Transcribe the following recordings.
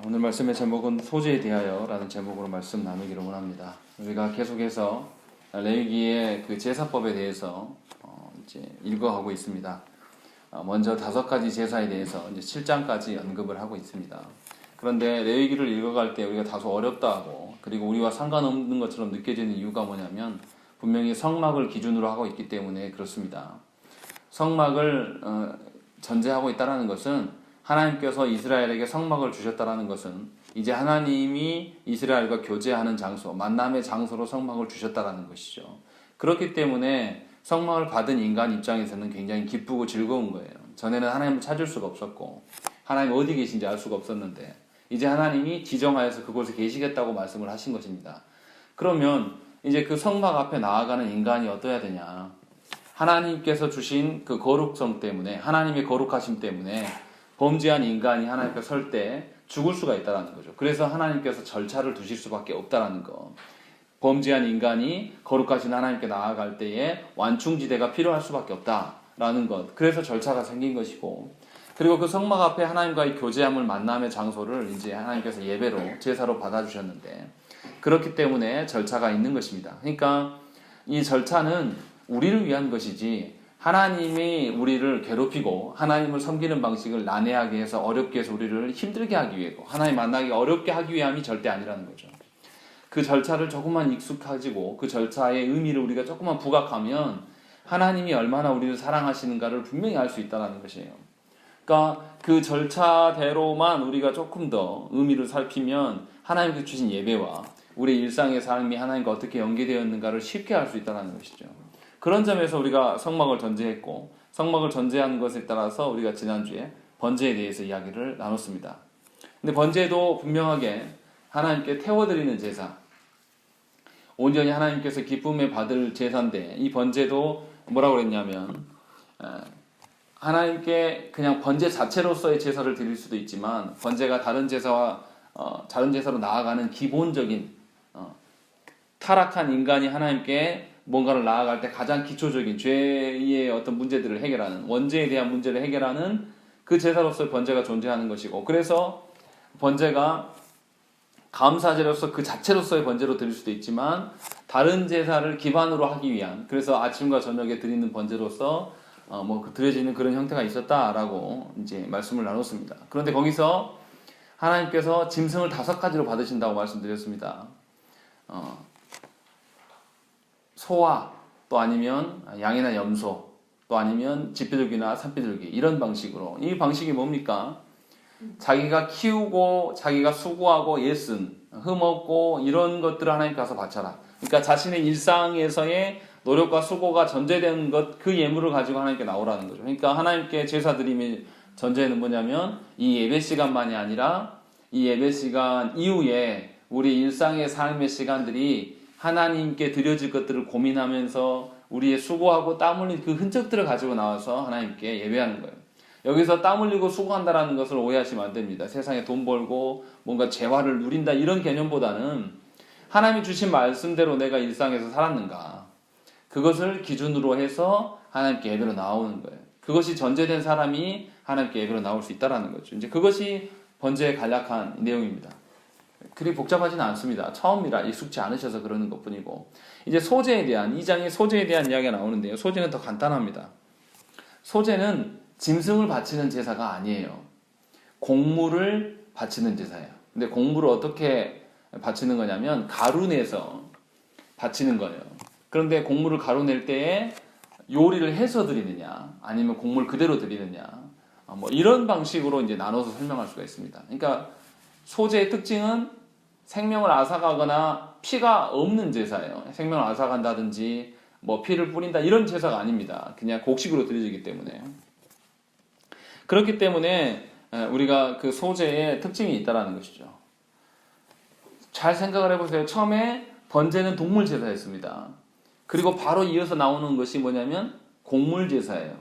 오늘 말씀의 제목은 소재에 대하여 라는 제목으로 말씀 나누기를 원합니다. 우리가 계속해서 레위기의 그 제사법에 대해서 이제 읽어가고 있습니다. 먼저 5가지 제사에 대해서 이제 7장까지 언급을 하고 있습니다. 그런데 레위기를 읽어갈 때 우리가 다소 어렵다 하고, 그리고 우리와 상관없는 것처럼 느껴지는 이유가 뭐냐면 분명히 성막을 기준으로 하고 있기 때문에 그렇습니다. 성막을 전제하고 있다는 것은, 하나님께서 이스라엘에게 성막을 주셨다는 것은 이제 하나님이 이스라엘과 교제하는 장소, 만남의 장소로 성막을 주셨다는 것이죠. 그렇기 때문에 성막을 받은 인간 입장에서는 굉장히 기쁘고 즐거운 거예요. 전에는 하나님을 찾을 수가 없었고 하나님 어디 계신지 알 수가 없었는데, 이제 하나님이 지정하여서 그곳에 계시겠다고 말씀을 하신 것입니다. 그러면 이제 그 성막 앞에 나아가는 인간이 어떠해야 되냐? 하나님께서 주신 그 거룩성 때문에, 하나님의 거룩하심 때문에 범죄한 인간이 하나님 앞에 설 때 죽을 수가 있다는 거죠. 그래서 하나님께서 절차를 두실 수밖에 없다는 거. 범죄한 인간이 거룩하신 하나님께 나아갈 때에 완충지대가 필요할 수밖에 없다라는 것. 그래서 절차가 생긴 것이고, 그리고 그 성막 앞에 하나님과의 교제함을, 만남의 장소를 이제 하나님께서 예배로, 제사로 받아주셨는데, 그렇기 때문에 절차가 있는 것입니다. 그러니까 이 절차는 우리를 위한 것이지, 하나님이 우리를 괴롭히고 하나님을 섬기는 방식을 난해하게 해서, 어렵게 해서 우리를 힘들게 하기 위해고 하나님 만나기 어렵게 하기 위함이 절대 아니라는 거죠. 그 절차를 조금만 익숙해지고 그 절차의 의미를 우리가 조금만 부각하면 하나님이 얼마나 우리를 사랑하시는가를 분명히 알 수 있다는 것이에요. 그러니까 그 절차대로만 우리가 조금 더 의미를 살피면 하나님께서 주신 예배와 우리 일상의 삶이 하나님과 어떻게 연계되어 있는가를 쉽게 알 수 있다는 것이죠. 그런 점에서 우리가 성막을 전제했고, 성막을 전제하는 것에 따라서 우리가 지난주에 번제에 대해서 이야기를 나눴습니다. 근데 번제도 분명하게 하나님께 태워드리는 제사, 온전히 하나님께서 기쁨에 받을 제사인데, 이 번제도 뭐라고 그랬냐면, 하나님께 그냥 번제 자체로서의 제사를 드릴 수도 있지만, 번제가 다른 제사와 다른 제사로 나아가는 기본적인, 타락한 인간이 하나님께 뭔가를 나아갈 때 가장 기초적인 죄의 어떤 문제들을 해결하는, 원죄에 대한 문제를 해결하는 그 제사로서의 번제가 존재하는 것이고, 그래서 번제가 감사제로서 그 자체로서의 번제로 드릴 수도 있지만, 다른 제사를 기반으로 하기 위한, 그래서 아침과 저녁에 드리는 번제로서 드려지는 그런 형태가 있었다라고 이제 말씀을 나눴습니다. 그런데 거기서 하나님께서 짐승을 5가지로 받으신다고 말씀드렸습니다. 소와, 또 아니면 양이나 염소, 또 아니면 집비둘기나 산비둘기, 이런 방식으로. 이 방식이 뭡니까? 자기가 키우고 자기가 수고하고 애쓴, 흠없고 이런 것들을 하나님께 가서 바쳐라. 그러니까 자신의 일상에서의 노력과 수고가 전제된 것, 그 예물을 가지고 하나님께 나오라는 거죠. 그러니까 하나님께 제사 드림의 전제는 뭐냐면, 이 예배 시간만이 아니라 이 예배 시간 이후에 우리 일상의 삶의 시간들이 하나님께 드려질 것들을 고민하면서 우리의 수고하고 땀 흘린 그 흔적들을 가지고 나와서 하나님께 예배하는 거예요. 여기서 땀 흘리고 수고한다라는 것을 오해하시면 안 됩니다. 세상에 돈 벌고 뭔가 재화를 누린다, 이런 개념보다는 하나님이 주신 말씀대로 내가 일상에서 살았는가, 그것을 기준으로 해서 하나님께 예배로 나오는 거예요. 그것이 전제된 사람이 하나님께 예배로 나올 수 있다는 거죠. 이제 그것이 번제의 간략한 내용입니다. 그리 복잡하지는 않습니다. 처음이라 익숙치 않으셔서 그러는 것뿐이고, 이제 소제에 대한, 2장의 소제에 대한 이야기가 나오는데요. 소제는 더 간단합니다. 소제는 짐승을 바치는 제사가 아니에요. 곡물을 바치는 제사예요. 근데 곡물을 어떻게 바치는 거냐면 가루 내서 바치는 거예요. 그런데 곡물을 가루 낼 때에 요리를 해서 드리느냐, 아니면 곡물 그대로 드리느냐, 이런 방식으로 이제 나눠서 설명할 수가 있습니다. 그러니까 소제의 특징은 생명을 앗아가거나 피가 없는 제사예요. 생명을 앗아간다든지 피를 뿌린다, 이런 제사가 아닙니다. 그냥 곡식으로 드려지기 때문에. 그렇기 때문에 우리가 그 소제의 특징이 있다는 것이죠. 잘 생각을 해보세요. 처음에 번제는 동물 제사였습니다. 그리고 바로 이어서 나오는 것이 뭐냐면 곡물 제사예요.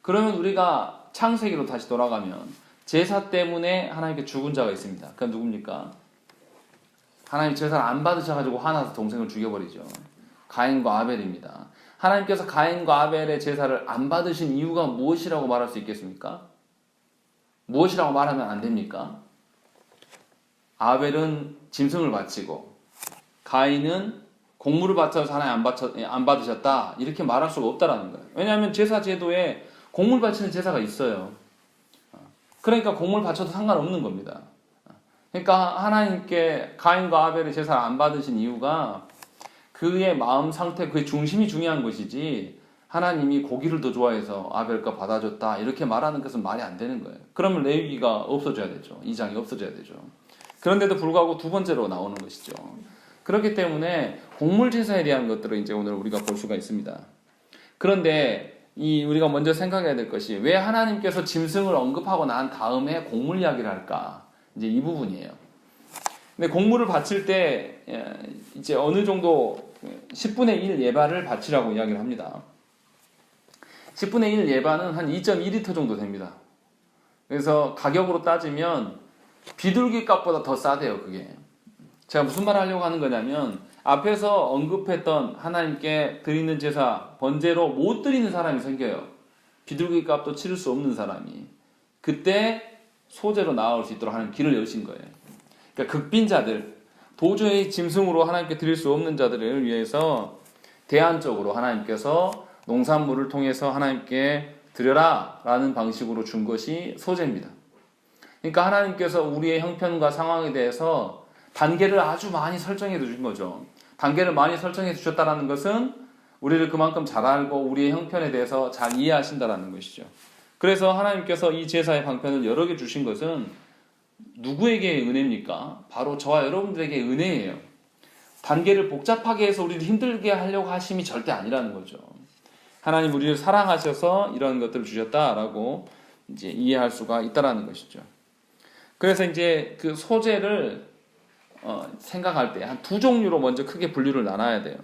그러면 우리가 창세기로 다시 돌아가면 제사 때문에 하나님께 죽은 자가 있습니다. 그건 누굽니까? 하나님 제사를 안 받으셔가지고 화나서 동생을 죽여버리죠. 가인과 아벨입니다. 하나님께서 가인과 아벨의 제사를 안 받으신 이유가 무엇이라고 말할 수 있겠습니까? 무엇이라고 말하면 안 됩니까? 아벨은 짐승을 바치고 가인은 곡물을 바쳐서 하나님 안 받으셨다 이렇게 말할 수가 없다라는 거예요. 왜냐하면 제사 제도에 곡물 바치는 제사가 있어요. 그러니까 곡물 바쳐도 상관없는 겁니다. 그러니까 하나님께 가인과 아벨의 제사를 안 받으신 이유가 그의 마음 상태, 그의 중심이 중요한 것이지 하나님이 고기를 더 좋아해서 아벨과 받아줬다 이렇게 말하는 것은 말이 안 되는 거예요. 그러면 레위기가 없어져야 되죠. 2장이 없어져야 되죠. 그런데도 불구하고 두 번째로 나오는 것이죠. 그렇기 때문에 곡물 제사에 대한 것들을 이제 오늘 우리가 볼 수가 있습니다. 그런데 우리가 먼저 생각해야 될 것이 왜 하나님께서 짐승을 언급하고 난 다음에 곡물 이야기를 할까? 이제 이 부분이에요. 근데 곡물을 바칠 때 이제 어느 정도 10분의 1 예반을 바치라고 이야기를 합니다. 10분의 1 예반은 한 2.2리터 정도 됩니다. 그래서 가격으로 따지면 비둘기 값보다 더 싸대요, 그게. 제가 무슨 말을 하려고 하는 거냐면 앞에서 언급했던 하나님께 드리는 제사, 번제로 못 드리는 사람이 생겨요. 비둘기 값도 치를 수 없는 사람이. 그때 소제로 나아올 수 있도록 하나님 길을 여신 거예요. 그러니까 극빈자들, 도저히 짐승으로 하나님께 드릴 수 없는 자들을 위해서 대안적으로 하나님께서 농산물을 통해서 하나님께 드려라 라는 방식으로 준 것이 소제입니다. 그러니까 하나님께서 우리의 형편과 상황에 대해서 단계를 아주 많이 설정해 주신 거죠. 단계를 많이 설정해 주셨다는 것은 우리를 그만큼 잘 알고 우리의 형편에 대해서 잘 이해하신다는 것이죠. 그래서 하나님께서 이 제사의 방편을 여러 개 주신 것은 누구에게의 은혜입니까? 바로 저와 여러분들에게 은혜예요. 단계를 복잡하게 해서 우리를 힘들게 하려고 하심이 절대 아니라는 거죠. 하나님 우리를 사랑하셔서 이런 것들을 주셨다라고 이제 이해할 수가 있다라는 것이죠. 그래서 이제 그 소제를 생각할 때 한 두 종류로 먼저 크게 분류를 나눠야 돼요.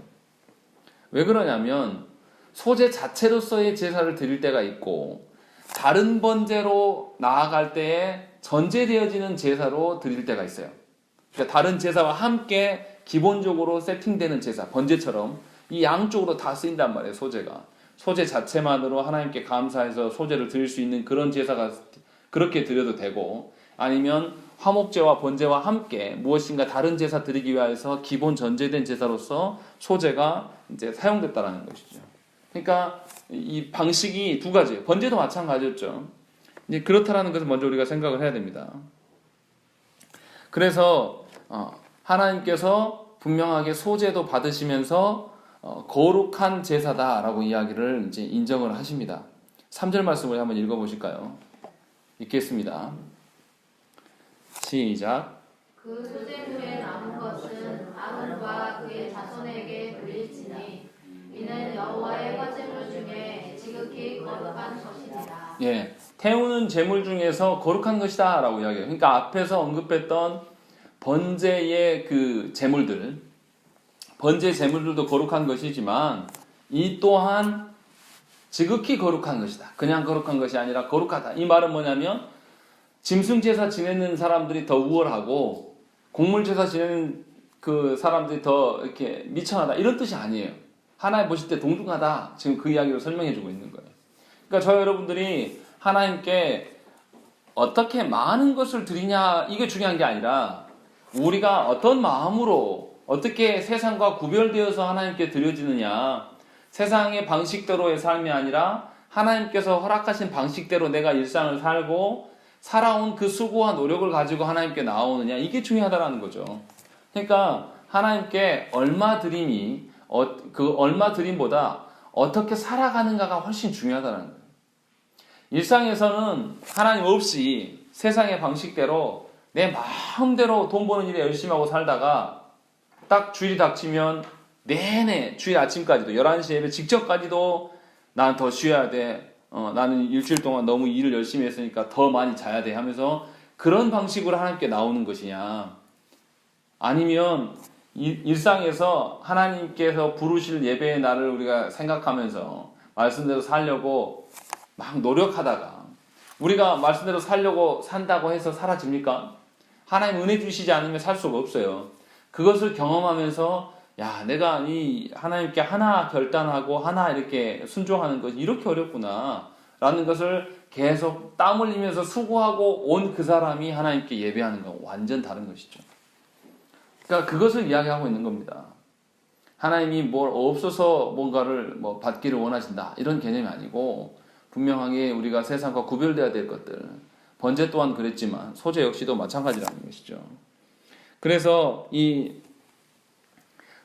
왜 그러냐면 소제 자체로서의 제사를 드릴 때가 있고 다른 번제로 나아갈 때에 전제되어지는 제사로 드릴 때가 있어요. 그러니까 다른 제사와 함께 기본적으로 세팅되는 제사, 번제처럼 이 양쪽으로 다 쓰인단 말이에요, 소제가. 소제 자체만으로 하나님께 감사해서 소제를 드릴 수 있는 그런 제사가 그렇게 드려도 되고 아니면 화목제와 번제와 함께 무엇인가 다른 제사 드리기 위해서 기본 전제된 제사로서 소제가 이제 사용됐다라는 것이죠. 그러니까 이 방식이 두 가지예요. 번제도 마찬가지였죠. 이제 그렇다라는 것을 먼저 우리가 생각을 해야 됩니다. 그래서 하나님께서 분명하게 소제도 받으시면서 거룩한 제사다라고 이야기를 이제 인정을 하십니다. 3절 말씀을 한번 읽어보실까요? 읽겠습니다. 시작. 그 소제물에 남은 것은 아론과 그의 자손에게 돌릴지니 이는 여호와의 화제물 중에 지극히 거룩한 것이니라. 예, 태우는 제물 중에서 거룩한 것이다라고 이야기해요. 그러니까 앞에서 언급했던 번제의 그 제물들, 번제 제물들도 거룩한 것이지만 이 또한 지극히 거룩한 것이다. 그냥 거룩한 것이 아니라 거룩하다. 이 말은 뭐냐면 짐승 제사 지내는 사람들이 더 우월하고 곡물 제사 지내는 그 사람들이 더 이렇게 미천하다 이런 뜻이 아니에요. 하나님 보실 때 동등하다. 지금 그 이야기를 설명해 주고 있는 거예요. 그러니까 저 여러분들이 하나님께 어떻게 많은 것을 드리냐 이게 중요한 게 아니라 우리가 어떤 마음으로 어떻게 세상과 구별되어서 하나님께 드려지느냐, 세상의 방식대로의 삶이 아니라 하나님께서 허락하신 방식대로 내가 일상을 살고 살아온 그 수고와 노력을 가지고 하나님께 나오느냐 이게 중요하다라는 거죠. 그러니까 하나님께 얼마 드림이 그 얼마 드림보다 어떻게 살아가는가가 훨씬 중요하다는 거예요. 일상에서는 하나님 없이 세상의 방식대로 내 마음대로 돈 버는 일에 열심히 하고 살다가 딱 주일이 닥치면 내내 주일 아침까지도 11시 예배 직전까지도 난 더 쉬어야 돼. 나는 일주일 동안 너무 일을 열심히 했으니까 더 많이 자야 돼 하면서 그런 방식으로 하나님께 나오는 것이냐, 아니면 일상에서 하나님께서 부르실 예배의 날을 우리가 생각하면서 말씀대로 살려고 막 노력하다가 우리가 말씀대로 살려고 산다고 해서 사라집니까? 하나님 은혜 주시지 않으면 살 수가 없어요. 그것을 경험하면서 야, 내가 이 하나님께 하나 결단하고 하나 이렇게 순종하는 것이 이렇게 어렵구나 라는 것을 계속 땀 흘리면서 수고하고 온 그 사람이 하나님께 예배하는 건 완전 다른 것이죠. 그러니까 그것을 이야기하고 있는 겁니다. 하나님이 뭘 없어서 뭔가를 뭐 받기를 원하신다 이런 개념이 아니고 분명하게 우리가 세상과 구별돼야 될 것들, 번제 또한 그랬지만 소제 역시도 마찬가지라는 것이죠. 그래서 이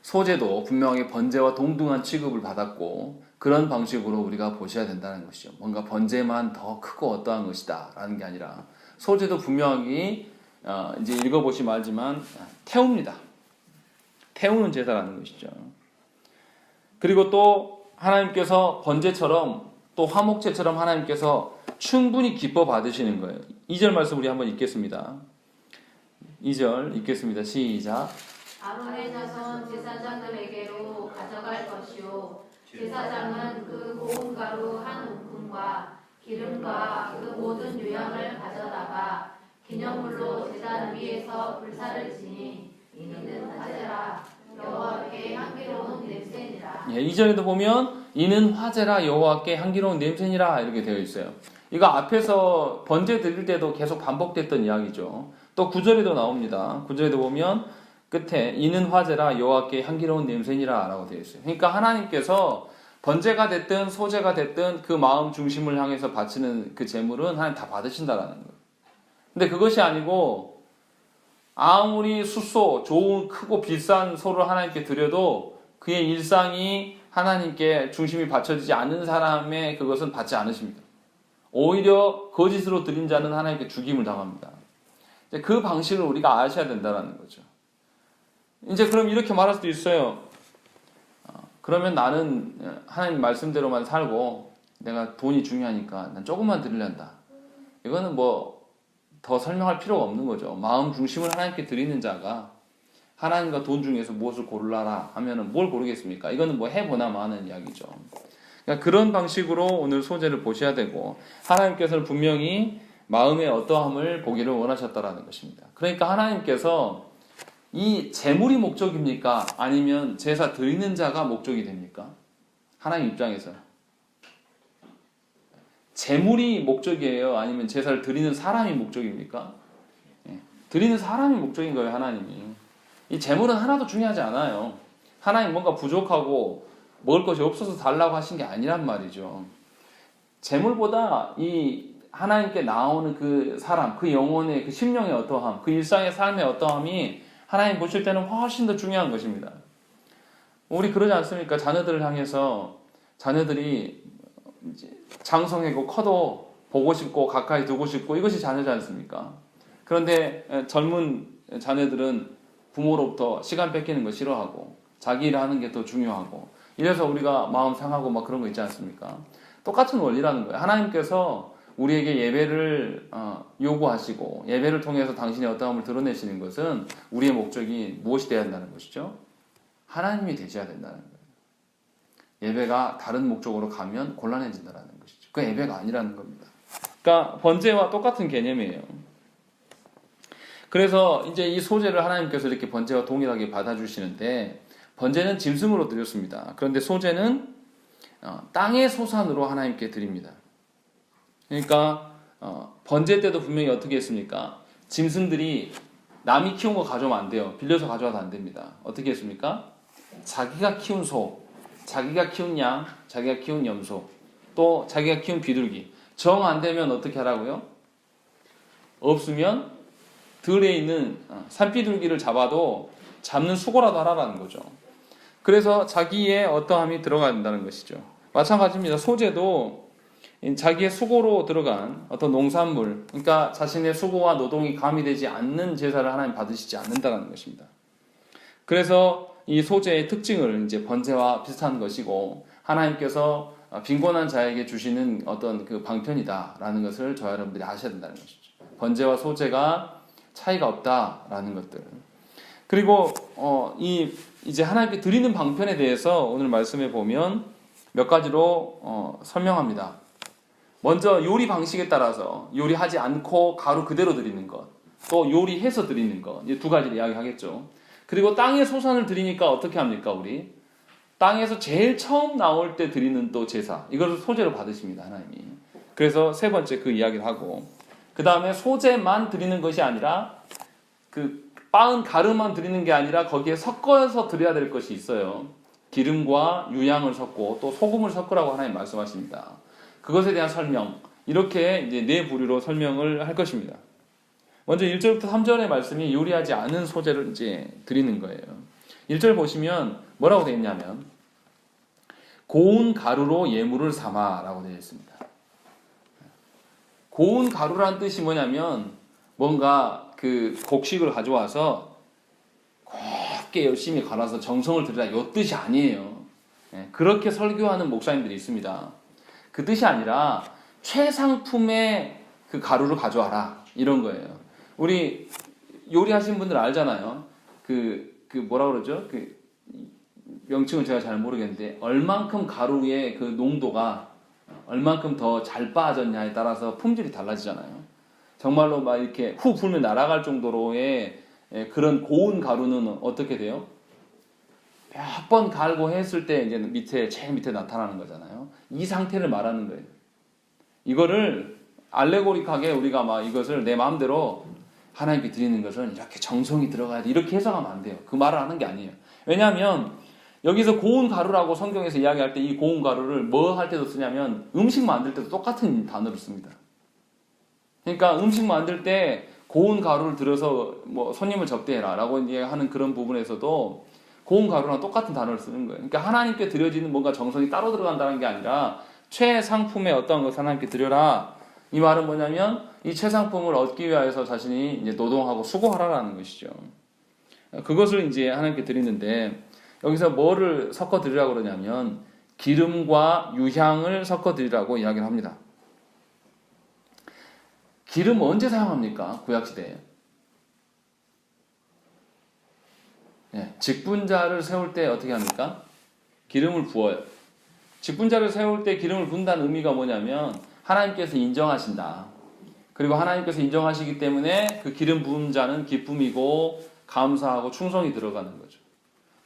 소제도 분명하게 번제와 동등한 취급을 받았고 그런 방식으로 우리가 보셔야 된다는 것이죠. 뭔가 번제만 더 크고 어떠한 것이다 라는 게 아니라 소제도 분명하게 이제 읽어보시면 알지만 태웁니다. 태우는 제사라는 것이죠. 그리고 또 하나님께서 번제처럼 또 화목제처럼 하나님께서 충분히 기뻐 받으시는 거예요. 2절 말씀 우리 한번 읽겠습니다. 2절 읽겠습니다. 시작. 아론의 자손 제사장들에게로 가져갈 것이요 제사장은 그 고운 가루 한 움큼과 기름과 그 모든 유향을 가져다가 기념물로 제단 위에서 불사를 지니 이는 화제라 여호와께 향기로운 냄새니라. 예, 2절에도 보면 이는 화제라 여호와께 향기로운 냄새니라 이렇게 되어 있어요. 이거 앞에서 번제 드릴 때도 계속 반복됐던 이야기죠. 또 9절에도 나옵니다. 9절에도 보면 끝에 이는 화제라 여호와께 향기로운 냄새니라 라고 되어 있어요. 그러니까 하나님께서 번제가 됐든 소제가 됐든 그 마음 중심을 향해서 바치는 그 제물은 하나님 다 받으신다라는 거예요. 근데 그것이 아니고 아무리 숫소, 좋은 크고 비싼 소를 하나님께 드려도 그의 일상이 하나님께 중심이 받쳐지지 않는 사람의 그것은 받지 않으십니다. 오히려 거짓으로 드린 자는 하나님께 죽임을 당합니다. 그 방식을 우리가 아셔야 된다는 거죠. 이제 그럼 이렇게 말할 수도 있어요. 그러면 나는 하나님 말씀대로만 살고 내가 돈이 중요하니까 난 조금만 드리려한다. 이거는 뭐 더 설명할 필요가 없는 거죠. 마음 중심을 하나님께 드리는 자가 하나님과 돈 중에서 무엇을 고르라 하면은 뭘 고르겠습니까? 이거는 뭐 해보나마 하는 이야기죠. 그러니까 그런 방식으로 오늘 소제를 보셔야 되고 하나님께서는 분명히 마음의 어떠함을 보기를 원하셨다라는 것입니다. 그러니까 하나님께서 이 제물이 목적입니까? 아니면 제사 드리는 자가 목적이 됩니까? 하나님 입장에서 제물이 목적이에요? 아니면 제사를 드리는 사람이 목적입니까? 드리는 사람이 목적인 거예요, 하나님이. 이 제물은 하나도 중요하지 않아요. 하나님 뭔가 부족하고 먹을 것이 없어서 달라고 하신 게 아니란 말이죠. 제물보다 이 하나님께 나오는 그 사람, 그 영혼의 그 심령의 어떠함, 그 일상의 삶의 어떠함이 하나님 보실 때는 훨씬 더 중요한 것입니다. 우리 그러지 않습니까? 자녀들을 향해서 자녀들이 이제 장성하고 커도 보고 싶고 가까이 두고 싶고 이것이 자녀지 않습니까? 그런데 젊은 자녀들은 부모로부터 시간 뺏기는 거 싫어하고 자기 일 하는 게 더 중요하고 이래서 우리가 마음 상하고 막 그런 거 있지 않습니까? 똑같은 원리라는 거예요. 하나님께서 우리에게 예배를 요구하시고 예배를 통해서 당신의 어떠함을 드러내시는 것은 우리의 목적이 무엇이 되어야 한다는 것이죠? 하나님이 되셔야 된다는 거예요. 예배가 다른 목적으로 가면 곤란해진다는 것이죠. 그 예배가 아니라는 겁니다. 그러니까 번제와 똑같은 개념이에요. 그래서 이제 이 소제를 하나님께서 이렇게 번제와 동일하게 받아주시는데 번제는 짐승으로 드렸습니다. 그런데 소제는 땅의 소산으로 하나님께 드립니다. 그러니까 번제 때도 분명히 어떻게 했습니까? 짐승들이 남이 키운 거 가져오면 안 돼요. 빌려서 가져와도 안 됩니다. 어떻게 했습니까? 자기가 키운 소, 자기가 키운 양, 자기가 키운 염소, 또 자기가 키운 비둘기 정 안 되면 어떻게 하라고요? 없으면 들에 있는 산비둘기를 잡아도 잡는 수고라도 하라는 거죠. 그래서 자기의 어떠함이 들어가야 된다는 것이죠. 마찬가지입니다. 소제도 자기의 수고로 들어간 어떤 농산물, 그러니까 자신의 수고와 노동이 가미되지 않는 제사를 하나님 받으시지 않는다는 것입니다. 그래서 이 소제의 특징을 이제 번제와 비슷한 것이고 하나님께서 빈곤한 자에게 주시는 어떤 그 방편이다라는 것을 저와 여러분들이 아셔야 된다는 것이죠. 번제와 소제가 차이가 없다라는 것들. 그리고 이제 하나님께 드리는 방편에 대해서 오늘 말씀에 보면 몇 가지로 설명합니다. 먼저 요리 방식에 따라서 요리하지 않고 가루 그대로 드리는 것, 또 요리해서 드리는 것, 이 두 가지를 이야기하겠죠. 그리고 땅의 소산을 드리니까 어떻게 합니까? 우리 땅에서 제일 처음 나올 때 드리는 또 제사, 이것을 소제로 받으십니다, 하나님이. 그래서 세 번째 그 이야기를 하고, 그 다음에 소재만 드리는 것이 아니라 그 빻은 가루만 드리는 게 아니라 거기에 섞어서 드려야 될 것이 있어요. 기름과 유향을 섞고 또 소금을 섞으라고 하나님 말씀하십니다. 그것에 대한 설명, 이렇게 이제 네 부류로 설명을 할 것입니다. 먼저 1절부터 3절의 말씀이 요리하지 않은 소재를 이제 드리는 거예요. 1절 보시면 뭐라고 되어 있냐면 고운 가루로 예물을 삼아라고 되어 있습니다. 고운 가루란 뜻이 뭐냐면 뭔가 그 곡식을 가져와서 곱게 열심히 갈아서 정성을 들이라, 이 뜻이 아니에요. 그렇게 설교하는 목사님들이 있습니다. 그 뜻이 아니라 최상품의 그 가루를 가져와라, 이런 거예요. 우리 요리하신 분들 알잖아요. 그 뭐라 그러죠? 그 명칭은 제가 잘 모르겠는데 얼만큼 가루의 그 농도가 얼만큼 더 잘 빠졌냐에 따라서 품질이 달라지잖아요. 정말로 막 이렇게 후 불면 날아갈 정도로의 그런 고운 가루는 어떻게 돼요? 몇 번 갈고 했을 때 이제 제일 밑에 나타나는 거잖아요. 이 상태를 말하는 거예요. 이거를 알레고릭하게 우리가 막 이것을 내 마음대로 하나님께 드리는 것은 이렇게 정성이 들어가야 돼, 이렇게 해석하면 안 돼요. 그 말을 하는 게 아니에요. 왜냐하면 여기서 고운 가루라고 성경에서 이야기할 때 이 고운 가루를 뭐 할 때도 쓰냐면 음식 만들 때도 똑같은 단어를 씁니다. 그러니까 음식 만들 때 고운 가루를 들여서 뭐 손님을 접대해라 라고 하는 그런 부분에서도 고운 가루랑 똑같은 단어를 쓰는 거예요. 그러니까 하나님께 드려지는 뭔가 정성이 따로 들어간다는 게 아니라 최상품의 어떤 것을 하나님께 드려라. 이 말은 뭐냐면 이 최상품을 얻기 위해서 자신이 이제 노동하고 수고하라라는 것이죠. 그것을 이제 하나님께 드리는데 여기서 뭐를 섞어 드리라고 그러냐면 기름과 유향을 섞어 드리라고 이야기를 합니다. 기름 언제 사용합니까? 구약시대에. 직분자를 세울 때 어떻게 합니까? 기름을 부어요. 직분자를 세울 때 기름을 부은다는 의미가 뭐냐면 하나님께서 인정하신다. 그리고 하나님께서 인정하시기 때문에 그 기름 부은 자는 기쁨이고 감사하고 충성이 들어가는 거죠.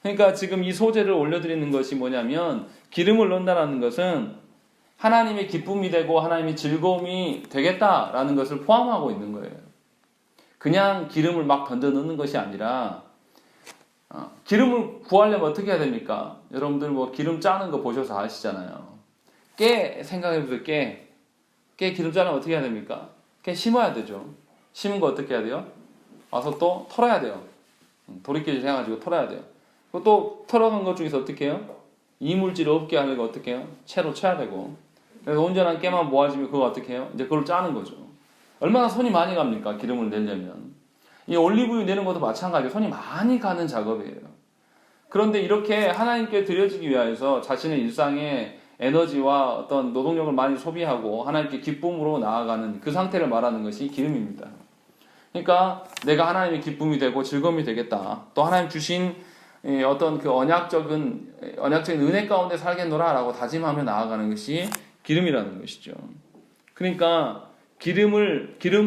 그러니까 지금 이 소재를 올려드리는 것이 뭐냐면 기름을 넣는다는 것은 하나님의 기쁨이 되고 하나님의 즐거움이 되겠다라는 것을 포함하고 있는 거예요. 그냥 기름을 막 던져 넣는 것이 아니라 기름을 구하려면 어떻게 해야 됩니까? 여러분들 뭐 기름 짜는 거 보셔서 아시잖아요. 깨 생각해보세요. 깨 기름 짜려면 어떻게 해야 됩니까? 깨 심어야 되죠. 심은 거 어떻게 해야 돼요? 와서 또 털어야 돼요. 도리깨질 해가지고 털어야 돼요. 그리고 또 털어간 것 중에서 어떻게 해요? 이물질 없게 하려고 어떻게 해요? 채로 쳐야 되고. 그래서 온전한 깨만 모아지면 그거 어떻게 해요? 이제 그걸 짜는 거죠. 얼마나 손이 많이 갑니까? 기름을 내려면. 이 올리브유 내는 것도 마찬가지로 손이 많이 가는 작업이에요. 그런데 이렇게 하나님께 드려지기 위해서 자신의 일상에 에너지와 어떤 노동력을 많이 소비하고 하나님께 기쁨으로 나아가는 그 상태를 말하는 것이 기름입니다. 그러니까 내가 하나님의 기쁨이 되고 즐거움이 되겠다. 또 하나님 주신 어떤 그 언약적인 은혜 가운데 살겠노라라고 다짐하며 나아가는 것이 기름이라는 것이죠. 그러니까 기름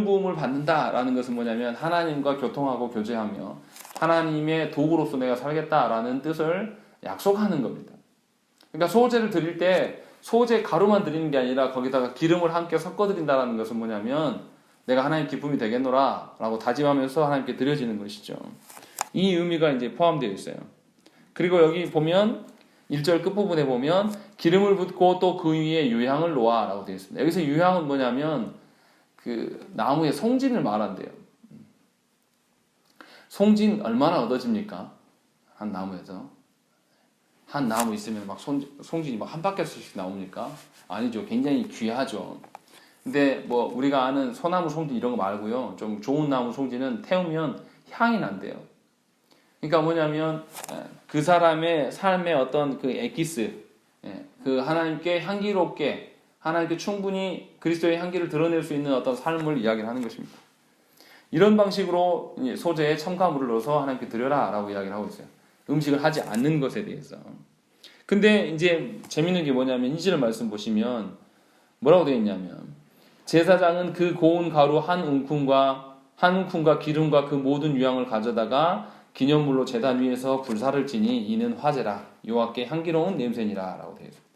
부음을 받는다라는 것은 뭐냐면 하나님과 교통하고 교제하며 하나님의 도구로서 내가 살겠다라는 뜻을 약속하는 겁니다. 그러니까 소재를 드릴 때 소재 가루만 드리는 게 아니라 거기다가 기름을 함께 섞어 드린다라는 것은 뭐냐면 내가 하나님 기쁨이 되겠노라라고 다짐하면서 하나님께 드려지는 것이죠. 이 의미가 이제 포함되어 있어요. 그리고 여기 보면 1절 끝부분에 보면 기름을 붓고 또 그 위에 유향을 놓아라고 되어 있습니다. 여기서 유향은 뭐냐면 그 나무의 송진을 말한대요. 송진 얼마나 얻어집니까? 한 나무에서 한 나무 있으면 막 송진이 막 한 바퀴씩 나옵니까? 아니죠. 굉장히 귀하죠. 근데 뭐 우리가 아는 소나무 송진 이런 거 말고요. 좀 좋은 나무 송진은 태우면 향이 난대요. 그러니까 뭐냐면 그 사람의 삶의 어떤 그 엑기스, 그 하나님께 향기롭게 하나님께 충분히 그리스도의 향기를 드러낼 수 있는 어떤 삶을 이야기를 하는 것입니다. 이런 방식으로 소재에 첨가물을 넣어서 하나님께 드려라 라고 이야기를 하고 있어요. 음식을 하지 않는 것에 대해서. 근데 이제 재밌는 게 뭐냐면 2절 말씀 보시면 뭐라고 되어 있냐면 제사장은 그 고운 가루 한 움큼과 기름과 그 모든 유향을 가져다가 기념물로 제단 위에서 불사를 지니 이는 화제라 여호와께 향기로운 냄새니라 라고 되어 있습니다.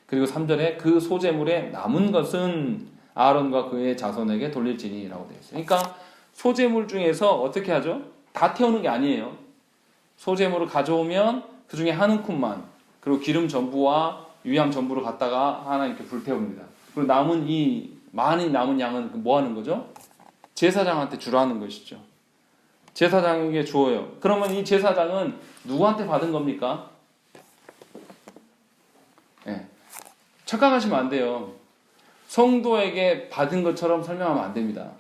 그리고 3절에 그 소재물에 남은 것은 아론과 그의 자손에게 돌릴지니라고 되어 있어요. 그러니까 소재물 중에서 어떻게 하죠? 다 태우는 게 아니에요. 소재물을 가져오면 그 중에 한 움큼만, 그리고 기름 전부와 유향 전부를 갖다가 하나님께 불태웁니다. 그리고 많이 남은 양은 뭐 하는 거죠? 제사장한테 주라는 것이죠. 제사장에게 주어요. 그러면 이 제사장은 누구한테 받은 겁니까? 네. 착각하시면 안 돼요. 성도에게 받은 것처럼 설명하면 안 됩니다.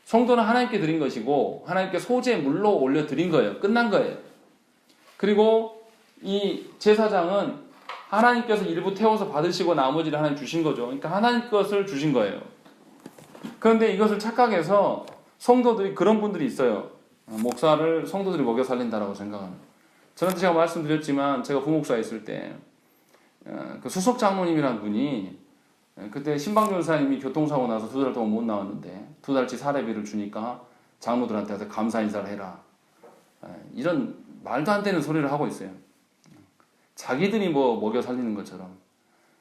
성도는 하나님께 드린 것이고 하나님께 소재물로 올려드린 거예요. 끝난 거예요. 그리고 이 제사장은 하나님께서 일부 태워서 받으시고 나머지를 하나님 주신 거죠. 그러니까 하나님 것을 주신 거예요. 그런데 이것을 착각해서 성도들이, 그런 분들이 있어요. 목사를 성도들이 먹여 살린다라고 생각하는. 저는 제가 말씀드렸지만 제가 부목사 있을 때 그 수석 장로님이라는 분이 그때 신방전사님이 교통사고 나서 2달 동안 못 나왔는데 2달치 사례비를 주니까 장로들한테 감사 인사를 해라. 이런 말도 안 되는 소리를 하고 있어요. 자기들이 뭐 먹여 살리는 것처럼.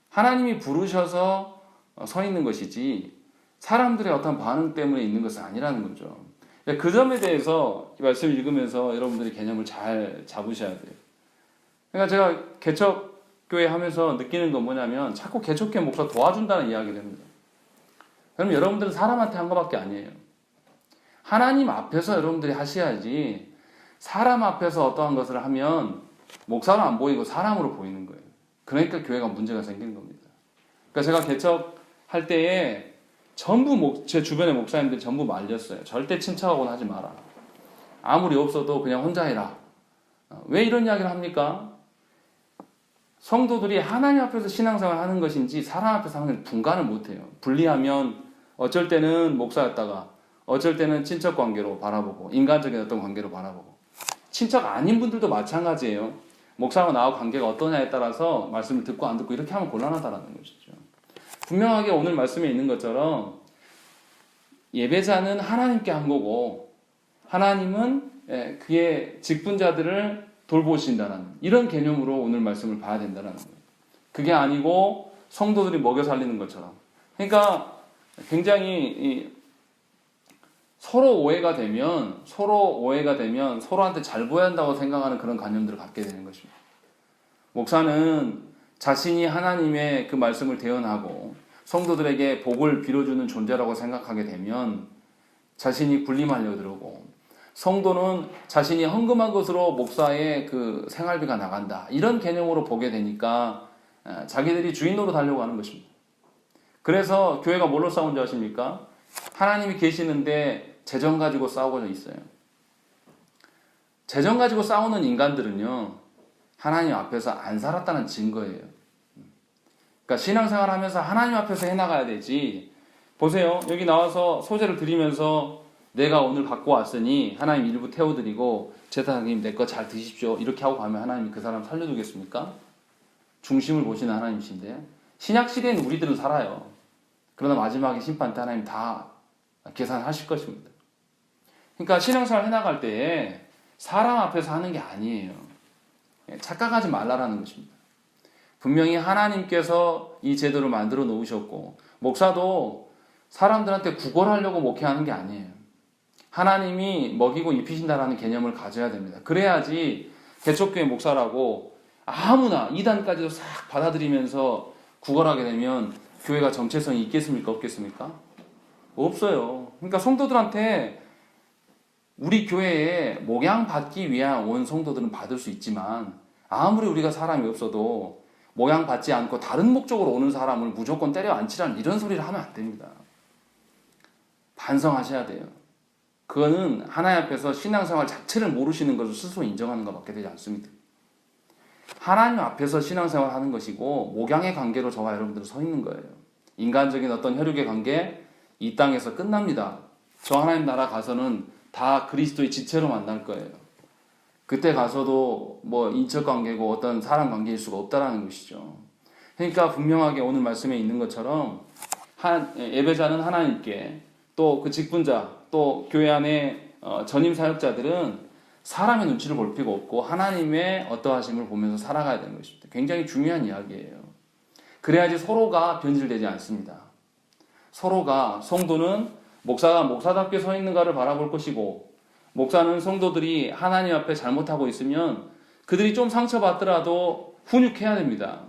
하나님이 부르셔서 서 있는 것이지 사람들의 어떤 반응 때문에 있는 것은 아니라는 거죠. 그 점에 대해서 이 말씀 읽으면서 여러분들이 개념을 잘 잡으셔야 돼요. 그러니까 제가 개척교회 하면서 느끼는 건 뭐냐면 자꾸 개척교회 목사 도와준다는 이야기를 합니다. 그럼 여러분들은 사람한테 한 것밖에 아니에요. 하나님 앞에서 여러분들이 하셔야지 사람 앞에서 어떠한 것을 하면 목사는 안 보이고 사람으로 보이는 거예요. 그러니까 교회가 문제가 생기는 겁니다. 그러니까 제가 개척할 때에 전부 제 주변의 목사님들이 전부 말렸어요. 절대 친척하고는 하지 마라. 아무리 없어도 그냥 혼자 해라. 왜 이런 이야기를 합니까? 성도들이 하나님 앞에서 신앙생활 하는 것인지 사람 앞에서 하는 것을 분간을 못해요. 분리하면 어쩔 때는 목사였다가 어쩔 때는 친척 관계로 바라보고 인간적인 어떤 관계로 바라보고 친척 아닌 분들도 마찬가지예요. 목사와 나와 관계가 어떠냐에 따라서 말씀을 듣고 안 듣고 이렇게 하면 곤란하다는 것이죠. 분명하게 오늘 말씀에 있는 것처럼 예배자는 하나님께 한 거고 하나님은 그의 직분자들을 돌보신다는 이런 개념으로 오늘 말씀을 봐야 된다는 거예요. 그게 아니고 성도들이 먹여 살리는 것처럼. 그러니까 굉장히 서로 오해가 되면 서로한테 잘 보여야 한다고 생각하는 그런 관념들을 갖게 되는 것입니다. 목사는 자신이 하나님의 그 말씀을 대언하고 성도들에게 복을 빌어주는 존재라고 생각하게 되면 자신이 군림하려 들고 성도는 자신이 헌금한 것으로 목사의 그 생활비가 나간다. 이런 개념으로 보게 되니까 자기들이 주인 노릇 하려고 하는 것입니다. 그래서 교회가 뭘로 싸운지 아십니까? 하나님이 계시는데 재정 가지고 싸우고 있어요. 재정 가지고 싸우는 인간들은요, 하나님 앞에서 안 살았다는 증거예요. 그러니까 신앙생활 하면서 하나님 앞에서 해나가야 되지. 보세요. 여기 나와서 소재를 드리면서 내가 오늘 갖고 왔으니 하나님 일부 태워드리고 제사장님 내 거 잘 드십시오. 이렇게 하고 가면 하나님이 그 사람 살려두겠습니까? 중심을 보시는 하나님이신데 신약시대엔 우리들은 살아요. 그러나 마지막에 심판 때 하나님 다 계산하실 것입니다. 그러니까 신앙생활 해나갈 때에 사람 앞에서 하는 게 아니에요. 착각하지 말라라는 것입니다. 분명히 하나님께서 이 제도를 만들어 놓으셨고 목사도 사람들한테 구걸하려고 목회하는 게 아니에요. 하나님이 먹이고 입히신다라는 개념을 가져야 됩니다. 그래야지 개척교회 목사라고 아무나 이단까지도 싹 받아들이면서 구걸하게 되면 교회가 정체성이 있겠습니까? 없겠습니까? 없어요. 그러니까 성도들한테 우리 교회에 목양받기 위한 온 성도들은 받을 수 있지만 아무리 우리가 사람이 없어도 모양받지 않고 다른 목적으로 오는 사람을 무조건 때려 앉히라는 이런 소리를 하면 안 됩니다. 반성하셔야 돼요. 그거는 하나님 앞에서 신앙생활 자체를 모르시는 것을 스스로 인정하는 것밖에 되지 않습니다. 하나님 앞에서 신앙생활 하는 것이고 목양의 관계로 저와 여러분들은 서 있는 거예요. 인간적인 어떤 혈육의 관계 이 땅에서 끝납니다. 저 하나님 나라 가서는 다 그리스도의 지체로 만날 거예요. 그때 가서도 뭐 인척관계고 어떤 사람 관계일 수가 없다라는 것이죠. 그러니까 분명하게 오늘 말씀에 있는 것처럼 예배자는 하나님께 또 그 직분자 또 교회 안에 전임 사역자들은 사람의 눈치를 볼 필요가 없고 하나님의 어떠하심을 보면서 살아가야 되는 것입니다. 굉장히 중요한 이야기예요. 그래야지 서로가 변질되지 않습니다. 서로가 성도는 목사가 목사답게 서 있는가를 바라볼 것이고 목사는 성도들이 하나님 앞에 잘못하고 있으면 그들이 좀 상처받더라도 훈육해야 됩니다.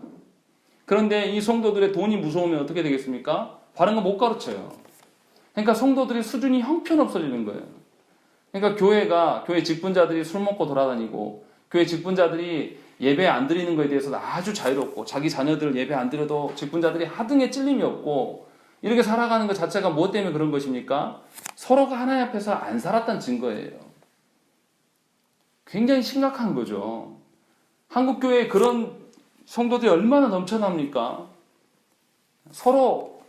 그런데 이 성도들의 돈이 무서우면 어떻게 되겠습니까? 바른 거 못 가르쳐요. 그러니까 성도들의 수준이 형편없어지는 거예요. 그러니까 교회 직분자들이 술 먹고 돌아다니고 교회 직분자들이 예배 안 드리는 것에 대해서 아주 자유롭고 자기 자녀들 예배 안 드려도 직분자들이 하등에 찔림이 없고 이렇게 살아가는 것 자체가 무엇 때문에 그런 것입니까? 서로가 하나님 앞에서 안 살았다는 증거예요. 굉장히 심각한 거죠. 한국교회에 그런 성도들이 얼마나 넘쳐납니까? 서로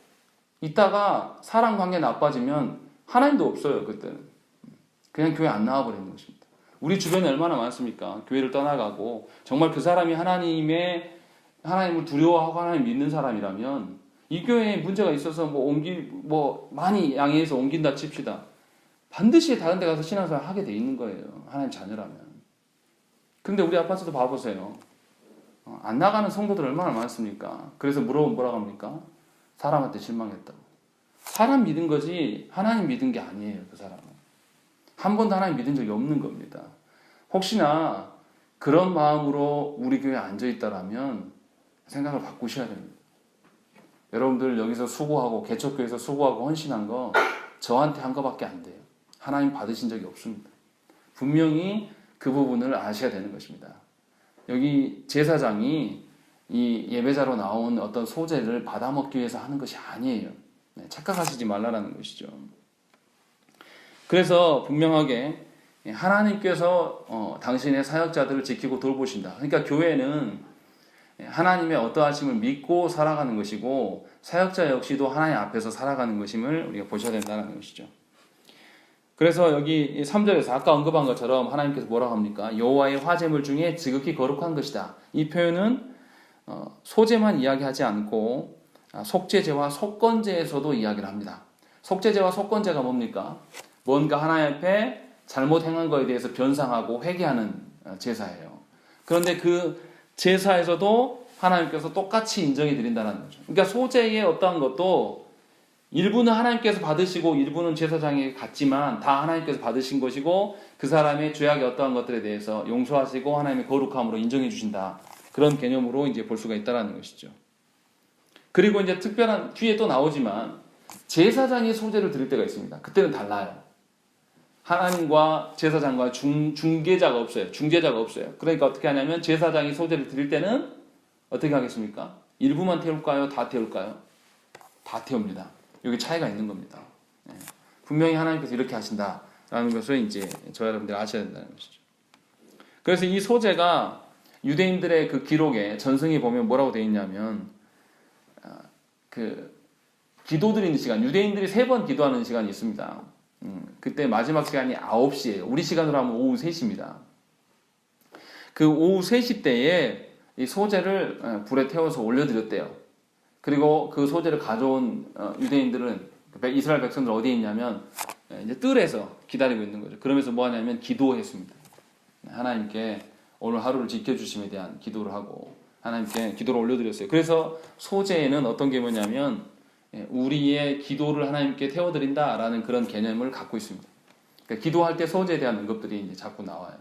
있다가 사람 관계 나빠지면 하나님도 없어요. 그때는 그냥 교회 안 나와버리는 것입니다. 우리 주변에 얼마나 많습니까? 교회를 떠나가고 정말 그 사람이 하나님을 두려워하고 하나님 믿는 사람이라면 이 교회에 문제가 있어서 많이 양해해서 옮긴다 칩시다. 반드시 다른 데 가서 신앙생활 하게 돼 있는 거예요. 하나님 자녀라면. 근데 우리 아파트도 봐보세요. 안 나가는 성도들 얼마나 많습니까? 그래서 물어보면 뭐라고 합니까? 사람한테 실망했다고. 사람 믿은 거지 하나님 믿은 게 아니에요. 그 사람은. 한 번도 하나님 믿은 적이 없는 겁니다. 혹시나 그런 마음으로 우리 교회에 앉아있다라면 생각을 바꾸셔야 됩니다. 여러분들 여기서 수고하고 개척교회에서 수고하고 헌신한 거 저한테 한 거밖에 안 돼요. 하나님 받으신 적이 없습니다. 분명히 그 부분을 아셔야 되는 것입니다. 여기 제사장이 이 예배자로 나온 어떤 소재를 받아먹기 위해서 하는 것이 아니에요. 착각하시지 말라라는 것이죠. 그래서 분명하게 하나님께서 당신의 사역자들을 지키고 돌보신다. 그러니까 교회는 하나님의 어떠하심을 믿고 살아가는 것이고 사역자 역시도 하나님 앞에서 살아가는 것임을 우리가 보셔야 된다는 것이죠. 그래서 여기 3절에서 아까 언급한 것처럼 하나님께서 뭐라고 합니까? 여호와의 화제물 중에 지극히 거룩한 것이다. 이 표현은 소제만 이야기하지 않고 속죄제와 속건제에서도 이야기를 합니다. 속죄제와 속건제가 뭡니까? 뭔가 하나님 앞에 잘못 행한 것에 대해서 변상하고 회개하는 제사예요. 그런데 그 제사에서도 하나님께서 똑같이 인정해 드린다는 거죠. 그러니까 소제의 어떠한 것도 일부는 하나님께서 받으시고 일부는 제사장에게 갔지만 다 하나님께서 받으신 것이고 그 사람의 죄악의 어떠한 것들에 대해서 용서하시고 하나님의 거룩함으로 인정해 주신다. 그런 개념으로 이제 볼 수가 있다는 것이죠. 그리고 이제 특별한 뒤에 또 나오지만 제사장이 소제를 드릴 때가 있습니다. 그때는 달라요. 하나님과 제사장과 중개자가 없어요. 중재자가 없어요. 그러니까 어떻게 하냐면 제사장이 소제를 드릴 때는 어떻게 하겠습니까? 일부만 태울까요? 다 태울까요? 다 태웁니다. 여기 차이가 있는 겁니다. 분명히 하나님께서 이렇게 하신다라는 것을 이제 저 여러분들이 아셔야 된다는 것이죠. 그래서 이 소제가 유대인들의 그 기록에 전승에 보면 뭐라고 되어 있냐면 그 기도드리는 시간, 유대인들이 3번 기도하는 시간이 있습니다. 그때 마지막 시간이 9시예요. 우리 시간으로 하면 오후 3시입니다. 그 오후 3시 때에 이 소제를 불에 태워서 올려드렸대요. 그리고 그 소제를 가져온 유대인들은 이스라엘 백성들 어디에 있냐면 이제 뜰에서 기다리고 있는 거죠. 그러면서 뭐 하냐면 기도했습니다. 하나님께 오늘 하루를 지켜주심에 대한 기도를 하고 하나님께 기도를 올려드렸어요. 그래서 소제에는 어떤 게 뭐냐면 우리의 기도를 하나님께 태워드린다라는 그런 개념을 갖고 있습니다. 그러니까 기도할 때 소제에 대한 언급들이 이제 자꾸 나와요.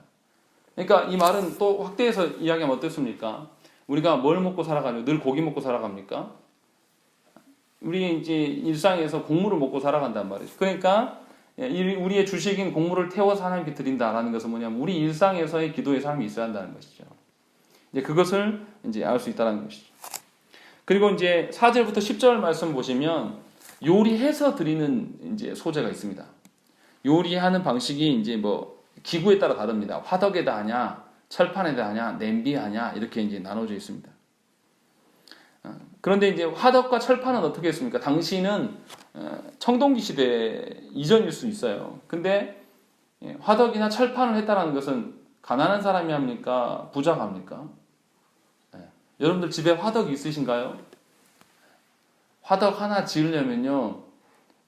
그러니까 이 말은 또 확대해서 이야기하면 어떻습니까? 우리가 뭘 먹고 살아가죠? 늘 고기 먹고 살아갑니까? 우리 이제 일상에서 곡물을 먹고 살아간단 말이죠. 그러니까 우리의 주식인 곡물을 태워서 하나님께 드린다라는 것은 뭐냐면 우리 일상에서의 기도의 삶이 있어야 한다는 것이죠. 이제 그것을 이제 알 수 있다는 것이죠. 그리고 이제 4절부터 10절 말씀 보시면 요리해서 드리는 이제 소제가 있습니다. 요리하는 방식이 이제 뭐 기구에 따라 다릅니다. 화덕에다 하냐, 철판에다 하냐, 냄비에 하냐 이렇게 이제 나눠져 있습니다. 그런데 이제 화덕과 철판은 어떻게 했습니까? 당시는 청동기 시대 이전일 수 있어요. 근데 화덕이나 철판을 했다는 것은 가난한 사람이 합니까? 부자가 합니까? 여러분들 집에 화덕이 있으신가요? 화덕 하나 지으려면요,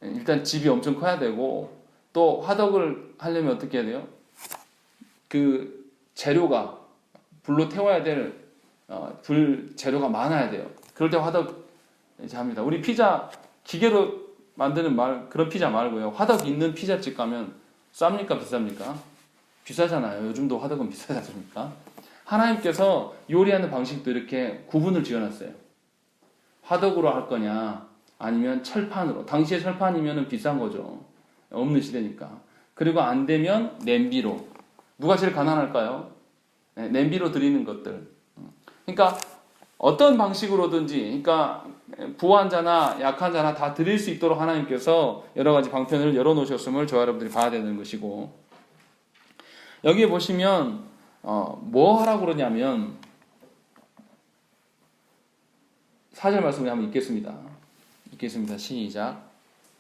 일단 집이 엄청 커야 되고, 또 화덕을 하려면 어떻게 해야 돼요? 그 재료가, 불로 태워야 될 불 재료가 많아야 돼요. 그럴 때 화덕 이제 합니다. 우리 피자 기계로 만드는 그런 피자 말고요. 화덕 있는 피자집 가면 쌉니까 비쌉니까? 비싸잖아요. 요즘도 화덕은 비싸지 않습니까? 하나님께서 요리하는 방식도 이렇게 구분을 지어놨어요. 화덕으로 할 거냐 아니면 철판으로. 당시에 철판이면 비싼 거죠. 없는 시대니까. 그리고 안 되면 냄비로. 누가 제일 가난할까요? 네, 냄비로 드리는 것들. 그러니까 어떤 방식으로든지, 그러니까 부한 자나 약한 자나 다 드릴 수 있도록 하나님께서 여러 가지 방편을 열어놓으셨음을 저와 여러분들이 봐야 되는 것이고, 여기에 보시면 뭐 하라고 그러냐면 4절 말씀을 한번 읽겠습니다. 시작.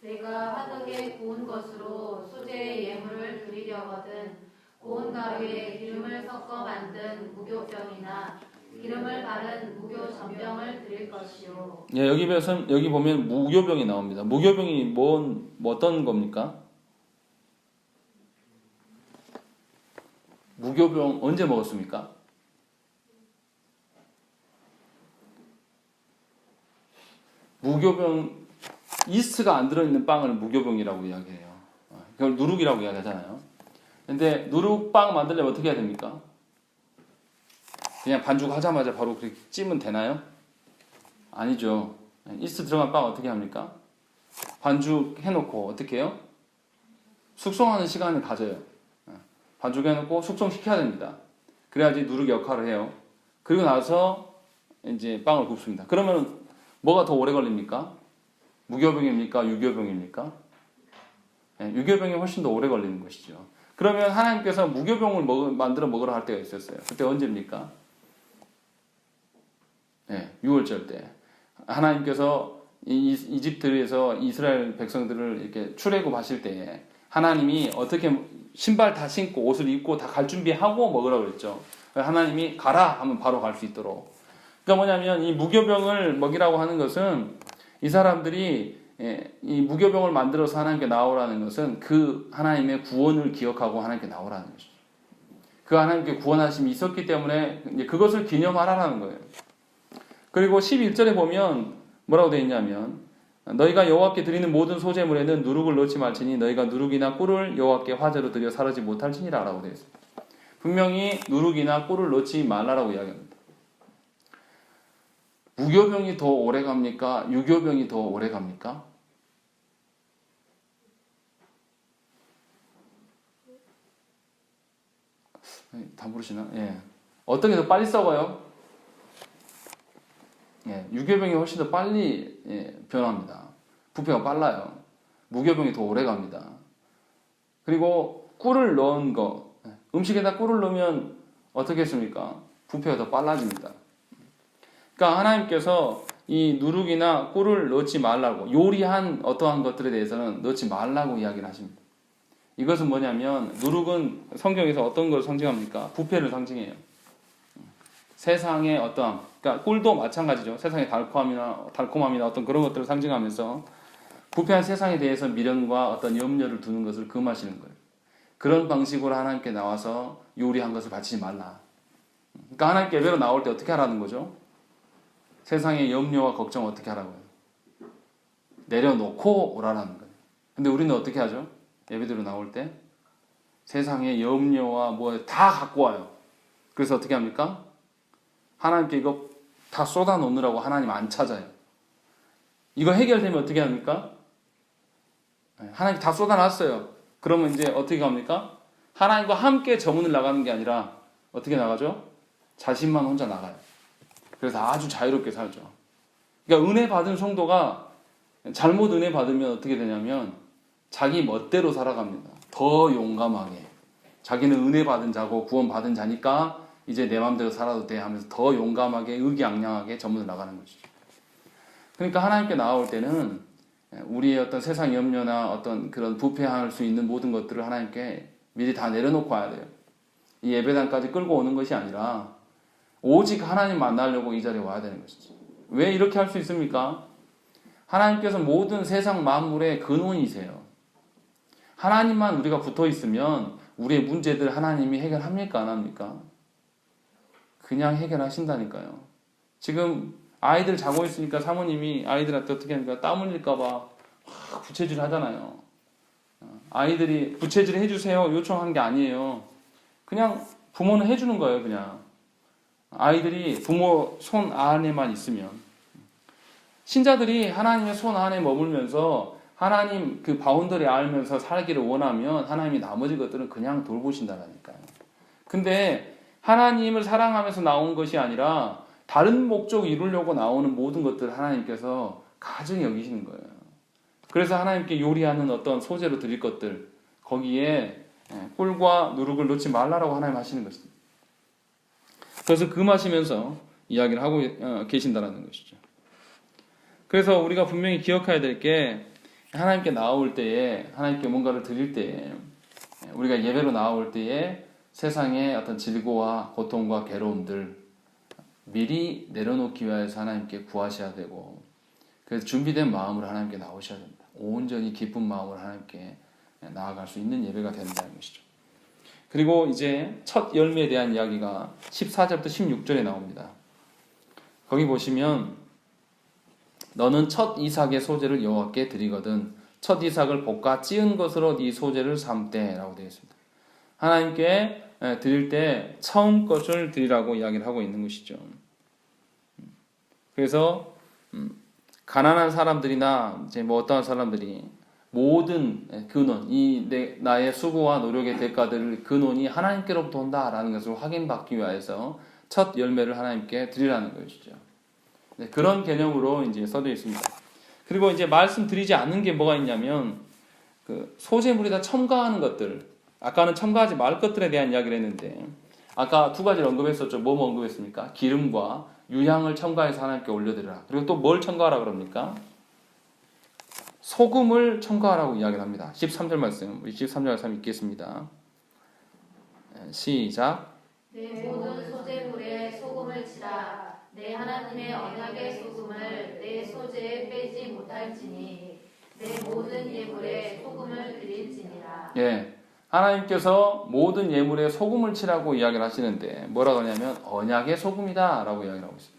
내가 화덕에 구운 것으로 수제의 예물을 드리려거든 고운 가루에 기름을 섞어 만든 무교병이나 기름을 바른 무교 전병을 드릴 것이요. 예, 여기 보면 무교병이 나옵니다. 무교병이 어떤 겁니까? 무교병 언제 먹었습니까? 무교병, 이스트가 안 들어있는 빵을 무교병이라고 이야기해요. 그걸 누룩이라고 이야기하잖아요. 근데 누룩빵 만들려면 어떻게 해야 됩니까? 그냥 반죽하자마자 바로 그렇게 찌면 되나요? 아니죠. 이스트 들어간 빵 어떻게 합니까? 반죽해놓고 어떻게 해요? 숙성하는 시간을 가져요. 반죽해놓고 숙성시켜야 됩니다. 그래야지 누룩 역할을 해요. 그리고 나서 이제 빵을 굽습니다. 그러면 뭐가 더 오래 걸립니까? 무교병입니까? 유교병입니까? 네, 유교병이 훨씬 더 오래 걸리는 것이죠. 그러면 하나님께서 무교병을 만들어 먹으러 할 때가 있었어요. 그때 언제입니까? 네, 6월절 때. 하나님께서 이집트에서 이스라엘 백성들을 이렇게 출애굽하실 때 하나님이 어떻게 신발 다 신고 옷을 입고 다 갈 준비하고 먹으라고 그랬죠. 하나님이 가라 하면 바로 갈 수 있도록. 그러니까 뭐냐면 이 무교병을 먹이라고 하는 것은 이 사람들이 이 무교병을 만들어서 하나님께 나오라는 것은 그 하나님의 구원을 기억하고 하나님께 나오라는 것이죠. 그 하나님께 구원하심이 있었기 때문에 이제 그것을 기념하라는 거예요. 그리고 11절에 보면 뭐라고 되어 있냐면 너희가 여호와께 드리는 모든 소제물에는 누룩을 넣지 말지니 너희가 누룩이나 꿀을 여호와께 화제로 드려 사르지 못할지니라 라고 되어 있습니다. 분명히 누룩이나 꿀을 넣지 말라라고 이야기합니다. 무교병이 더 오래 갑니까? 유교병이 더 오래 갑니까? 다 모르시나? 예. 어떤 게 더 빨리 썩어요? 예, 유교병이 훨씬 더 빨리 변합니다. 부패가 빨라요. 무교병이 더 오래 갑니다. 그리고 꿀을 넣은 거, 음식에다 꿀을 넣으면 어떻게 했습니까? 부패가 더 빨라집니다. 그러니까 하나님께서 이 누룩이나 꿀을 넣지 말라고, 요리한 어떠한 것들에 대해서는 넣지 말라고 이야기를 하십니다. 이것은 뭐냐면 누룩은 성경에서 어떤 걸 상징합니까? 부패를 상징해요. 세상의 어떠함, 그러니까 꿀도 마찬가지죠. 세상의 달콤함이나 어떤 그런 것들을 상징하면서 부패한 세상에 대해서 미련과 어떤 염려를 두는 것을 금하시는 거예요. 그런 방식으로 하나님께 나와서 요리한 것을 바치지 말라. 그러니까 하나님께 예배로 나올 때 어떻게 하라는 거죠? 세상의 염려와 걱정 어떻게 하라고요? 내려놓고 오라라는 거예요. 근데 우리는 어떻게 하죠? 예배드로 나올 때 세상의 염려와 뭐 다 갖고 와요. 그래서 어떻게 합니까? 하나님께 이거 다 쏟아 놓느라고 하나님 안 찾아요. 이거 해결되면 어떻게 합니까? 하나님 다 쏟아놨어요. 그러면 이제 어떻게 합니까? 하나님과 함께 저문을 나가는 게 아니라 어떻게 나가죠? 자신만 혼자 나가요. 그래서 아주 자유롭게 살죠. 그러니까 은혜 받은 성도가 잘못 은혜 받으면 어떻게 되냐면 자기 멋대로 살아갑니다. 더 용감하게. 자기는 은혜 받은 자고 구원 받은 자니까 이제 내 마음대로 살아도 돼 하면서 더 용감하게 의기양양하게 저문을 나가는 것이죠. 그러니까 하나님께 나올 때는 우리의 어떤 세상 염려나 어떤 그런 부패할 수 있는 모든 것들을 하나님께 미리 다 내려놓고 와야 돼요. 이 예배당까지 끌고 오는 것이 아니라 오직 하나님 만나려고 이 자리에 와야 되는 것이죠. 왜 이렇게 할 수 있습니까? 하나님께서 모든 세상 만물의 근원이세요. 하나님만 우리가 붙어 있으면 우리의 문제들 하나님이 해결합니까? 안 합니까? 그냥 해결하신다니까요. 지금 아이들 자고 있으니까 사모님이 아이들한테 어떻게 하니까 땀 흘릴까봐 확 부채질 하잖아요. 아이들이 부채질 해주세요 요청한 게 아니에요. 그냥 부모는 해주는 거예요. 그냥 아이들이 부모 손 안에만 있으면, 신자들이 하나님의 손 안에 머물면서 하나님 그 바운더리 알면서 살기를 원하면 하나님이 나머지 것들은 그냥 돌보신다라니까요. 근데 하나님을 사랑하면서 나온 것이 아니라 다른 목적 이루려고 나오는 모든 것들을 하나님께서 가증히 여기시는 거예요. 그래서 하나님께 요리하는 어떤 소재로 드릴 것들, 거기에 꿀과 누룩을 넣지 말라라고 하나님 하시는 것입니다. 그래서 금하시면서 이야기를 하고 계신다는 것이죠. 그래서 우리가 분명히 기억해야 될 게, 하나님께 나올 때에, 하나님께 뭔가를 드릴 때에, 우리가 예배로 나올 때에 세상의 어떤 질고와 고통과 괴로움들 미리 내려놓기 위해서 하나님께 구하셔야 되고, 그래서 준비된 마음으로 하나님께 나오셔야 됩니다. 온전히 기쁜 마음으로 하나님께 나아갈 수 있는 예배가 된다는 것이죠. 그리고 이제 첫 열매에 대한 이야기가 14절부터 16절에 나옵니다. 거기 보시면 너는 첫 이삭의 소재를 여호와께 드리거든 첫 이삭을 볶아 찌은 것으로 네 소재를 삼되 라고 되어 있습니다. 하나님께 드릴 때 처음 것을 드리라고 이야기를 하고 있는 것이죠. 그래서 가난한 사람들이나 이제 뭐 어떠한 사람들이 모든 근원, 나의 수고와 노력의 대가들을 근원이 하나님께로부터 온다라는 것을 확인받기 위해서 첫 열매를 하나님께 드리라는 것이죠. 그런 개념으로 이제 써져 있습니다. 그리고 이제 말씀드리지 않는 게 뭐가 있냐면, 그 소재물에다 첨가하는 것들, 아까는 첨가하지 말 것들에 대한 이야기를 했는데, 아까 두 가지를 언급했었죠. 뭐 언급했습니까? 기름과 유향을 첨가해서 하나님께 올려드리라. 그리고 또 뭘 첨가하라 그럽니까? 소금을 첨가하라고 이야기를 합니다. 13절 말씀, 우리 13절 말씀 읽겠습니다. 시작. 내 모든 소재물에 소금을 치라. 내 하나님의 언약의 소금을 내 소재에 빼지 못할지니 내 모든 예물에 소금을 드릴지니라. 예, 하나님께서 모든 예물에 소금을 치라고 이야기를 하시는데 뭐라고 하냐면 언약의 소금이다 라고 이야기를 하고 있습니다.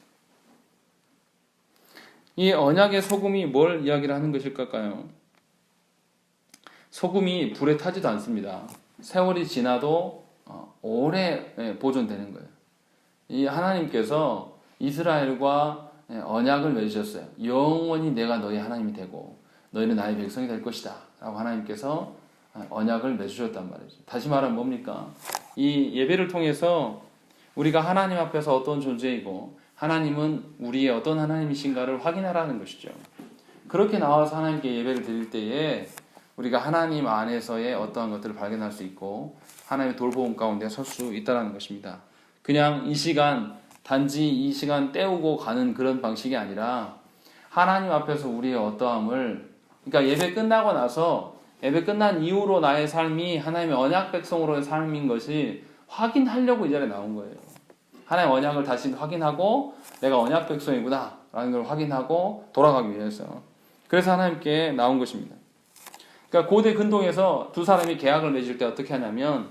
이 언약의 소금이 뭘 이야기를 하는 것일까요? 소금이 불에 타지도 않습니다. 세월이 지나도 오래 보존되는 거예요. 이 하나님께서 이스라엘과 언약을 맺으셨어요. 영원히 내가 너희 하나님이 되고 너희는 나의 백성이 될 것이다 라고 하나님께서 언약을 맺으셨단 말이죠. 다시 말하면 뭡니까? 이 예배를 통해서 우리가 하나님 앞에서 어떤 존재이고 하나님은 우리의 어떤 하나님이신가를 확인하라는 것이죠. 그렇게 나와서 하나님께 예배를 드릴 때에 우리가 하나님 안에서의 어떠한 것들을 발견할 수 있고 하나님의 돌보음 가운데 설 수 있다는 것입니다. 그냥 이 시간, 단지 이 시간 때우고 가는 그런 방식이 아니라 하나님 앞에서 우리의 어떠함을, 그러니까 예배 끝나고 나서 예배 끝난 이후로 나의 삶이 하나님의 언약 백성으로의 삶인 것이 확인하려고 이 자리에 나온 거예요. 하나님의 언약을 다시 확인하고 내가 언약 백성이구나 라는 걸 확인하고 돌아가기 위해서, 그래서 하나님께 나온 것입니다. 그러니까 고대 근동에서 두 사람이 계약을 맺을 때 어떻게 하냐면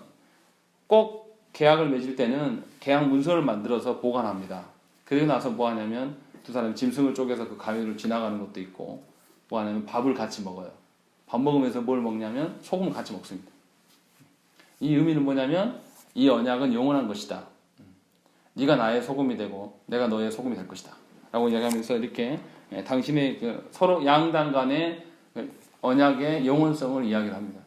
꼭 계약을 맺을 때는 계약 문서를 만들어서 보관합니다. 그리고 나서 뭐 하냐면 두 사람이 짐승을 쪼개서 그 가위를 지나가는 것도 있고, 뭐 하냐면 밥을 같이 먹어요. 밥 먹으면서 뭘 먹냐면 소금을 같이 먹습니다. 이 의미는 뭐냐면 이 언약은 영원한 것이다. 네가 나의 소금이 되고 내가 너의 소금이 될 것이다 라고 이야기하면서 이렇게 당신의 서로 양당 간의 언약의 영원성을 이야기를 합니다.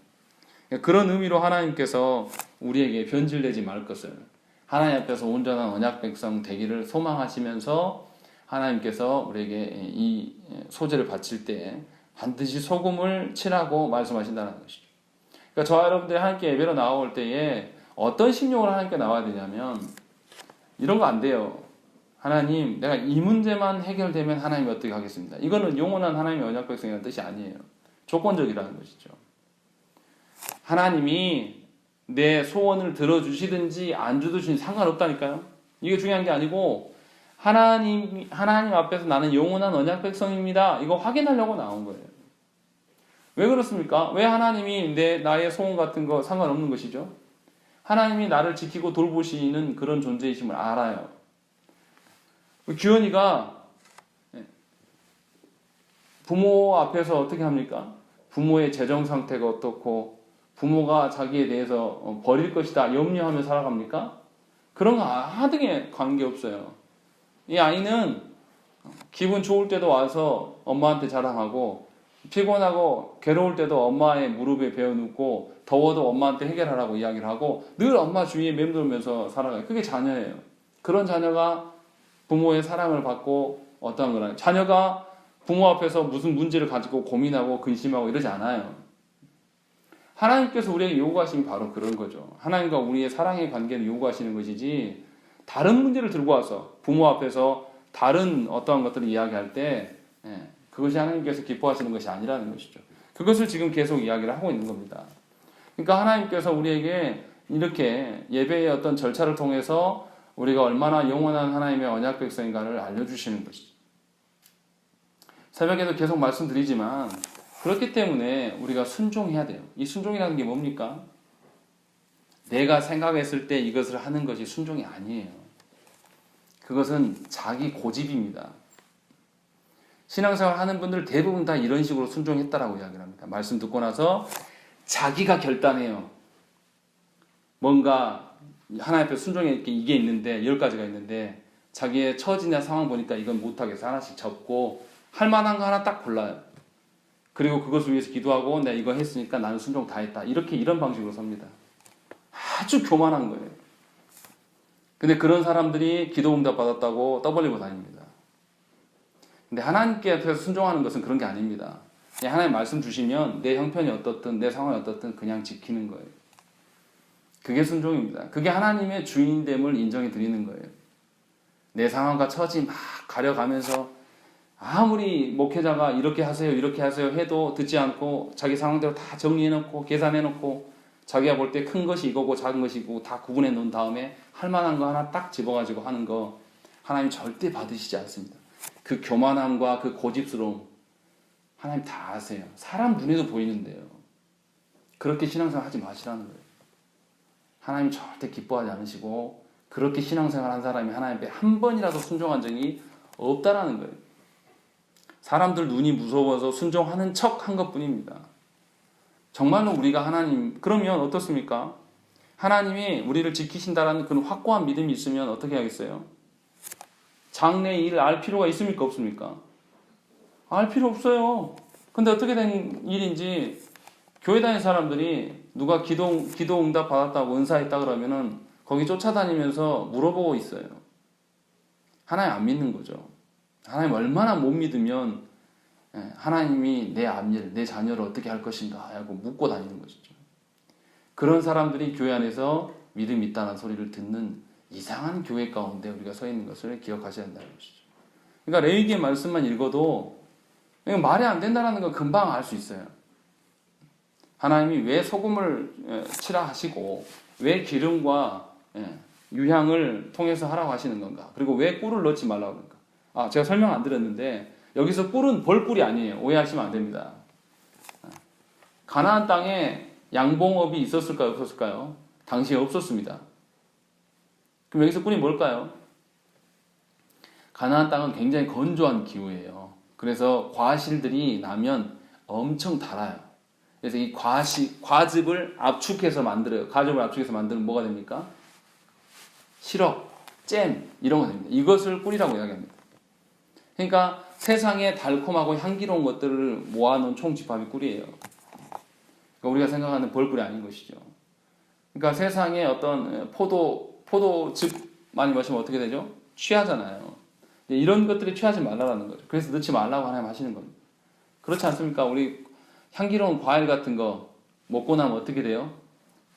그런 의미로 하나님께서 우리에게 변질되지 말 것을, 하나님 앞에서 온전한 언약 백성 되기를 소망하시면서 하나님께서 우리에게 이 소재를 바칠 때 반드시 소금을 치라고 말씀하신다는 것이죠. 그러니까 저와 여러분들이 하나님께 예배로 나올 때에 어떤 심령으로 하나님께 나와야 되냐면 이런 거 안 돼요. 하나님, 내가 이 문제만 해결되면 하나님이 어떻게 하겠습니다. 이거는 영원한 하나님의 언약 백성이라는 뜻이 아니에요. 조건적이라는 것이죠. 하나님이 내 소원을 들어주시든지 안 주든지 상관없다니까요. 이게 중요한 게 아니고 하나님 앞에서 나는 영원한 언약 백성입니다. 이거 확인하려고 나온 거예요. 왜 그렇습니까? 왜 하나님이 나의 소원 같은 거 상관없는 것이죠? 하나님이 나를 지키고 돌보시는 그런 존재이심을 알아요. 규현이가 부모 앞에서 어떻게 합니까? 부모의 재정 상태가 어떻고 부모가 자기에 대해서 버릴 것이다 염려하며 살아갑니까? 그런 거 하등에 관계없어요. 이 아이는 기분 좋을 때도 와서 엄마한테 자랑하고 피곤하고 괴로울 때도 엄마의 무릎에 베어 눕고 더워도 엄마한테 해결하라고 이야기를 하고 늘 엄마 주위에 맴돌면서 살아가요. 그게 자녀예요. 그런 자녀가 부모의 사랑을 받고 어떠한 거라 자녀가 부모 앞에서 무슨 문제를 가지고 고민하고 근심하고 이러지 않아요. 하나님께서 우리에게 요구하신 게 바로 그런 거죠. 하나님과 우리의 사랑의 관계를 요구하시는 것이지 다른 문제를 들고 와서 부모 앞에서 다른 어떠한 것들을 이야기할 때 그것이 하나님께서 기뻐하시는 것이 아니라는 것이죠. 그것을 지금 계속 이야기를 하고 있는 겁니다. 그러니까 하나님께서 우리에게 이렇게 예배의 어떤 절차를 통해서 우리가 얼마나 영원한 하나님의 언약 백성인가를 알려주시는 것이죠. 새벽에도 계속 말씀드리지만 그렇기 때문에 우리가 순종해야 돼요. 이 순종이라는 게 뭡니까? 내가 생각했을 때 이것을 하는 것이 순종이 아니에요. 그것은 자기 고집입니다. 신앙생활 하는 분들 대부분 다 이런 식으로 순종했다라고 이야기를 합니다. 말씀 듣고 나서 자기가 결단해요. 뭔가 하나님 앞에 순종에 이게 있는데 10가지가 있는데 자기의 처지나 상황 보니까 이건 못하겠어. 하나씩 접고 할 만한 거 하나 딱 골라요. 그리고 그것을 위해서 기도하고 내가 이거 했으니까 나는 순종 다 했다. 이런 방식으로 삽니다. 아주 교만한 거예요. 근데 그런 사람들이 기도 응답 받았다고 떠벌리고 다닙니다. 근데 하나님께 앞에서 순종하는 것은 그런 게 아닙니다. 하나님 말씀 주시면 내 형편이 어떻든 내 상황이 어떻든 그냥 지키는 거예요. 그게 순종입니다. 그게 하나님의 주인됨을 인정해 드리는 거예요. 내 상황과 처지 막 가려가면서 아무리 목회자가 이렇게 하세요 해도 듣지 않고 자기 상황대로 다 정리해놓고 계산해놓고 자기가 볼 때 큰 것이 이거고 작은 것이 이거고 다 구분해 놓은 다음에 할 만한 거 하나 딱 집어가지고 하는 거 하나님 절대 받으시지 않습니다. 그 교만함과 그 고집스러움 하나님 다 아세요. 사람 눈에도 보이는데요. 그렇게 신앙생활 하지 마시라는 거예요. 하나님 절대 기뻐하지 않으시고 그렇게 신앙생활 한 사람이 하나님 앞에 한 번이라도 순종한 적이 없다라는 거예요. 사람들 눈이 무서워서 순종하는 척 한 것뿐입니다. 정말로 우리가 하나님 그러면 어떻습니까? 하나님이 우리를 지키신다라는 그런 확고한 믿음이 있으면 어떻게 하겠어요? 장래의 일을 알 필요가 있습니까? 없습니까? 알 필요 없어요. 근데 어떻게 된 일인지 교회 다니는 사람들이 누가 기도 응답 받았다고 은사했다 그러면은 거기 쫓아다니면서 물어보고 있어요. 하나님 안 믿는 거죠. 하나님 얼마나 못 믿으면 하나님이 내 앞일, 내 자녀를 어떻게 할 것인가 하고 묻고 다니는 것이죠. 그런 사람들이 교회 안에서 믿음이 있다는 소리를 듣는 이상한 교회 가운데 우리가 서 있는 것을 기억하셔야 한다는 것이죠. 그러니까 레위기의 말씀만 읽어도 말이 안 된다는 걸 금방 알 수 있어요. 하나님이 왜 소금을 치라 하시고 왜 기름과 유향을 통해서 하라고 하시는 건가? 그리고 왜 꿀을 넣지 말라고 하는가? 제가 설명 안 드렸는데 여기서 꿀은 벌꿀이 아니에요. 오해하시면 안 됩니다. 가나안 땅에 양봉업이 있었을까요? 없었을까요? 당시에 없었습니다. 그럼 여기서 꿀이 뭘까요? 가나안 땅은 굉장히 건조한 기후예요. 그래서 과실들이 나면 엄청 달아요. 그래서 이 과즙을 압축해서 만들어요. 과즙을 압축해서 만들면 뭐가 됩니까? 시럽, 잼 이런 거 됩니다. 이것을 꿀이라고 이야기합니다. 그러니까 세상에 달콤하고 향기로운 것들을 모아놓은 총집합이 꿀이에요. 그러니까 우리가 생각하는 벌꿀이 아닌 것이죠. 그러니까 세상에 어떤 포도즙 많이 마시면 어떻게 되죠? 취하잖아요. 이런 것들이 취하지 말라는 거죠. 그래서 넣지 말라고 하나님 하시는 겁니다. 그렇지 않습니까? 우리 향기로운 과일 같은 거 먹고 나면 어떻게 돼요?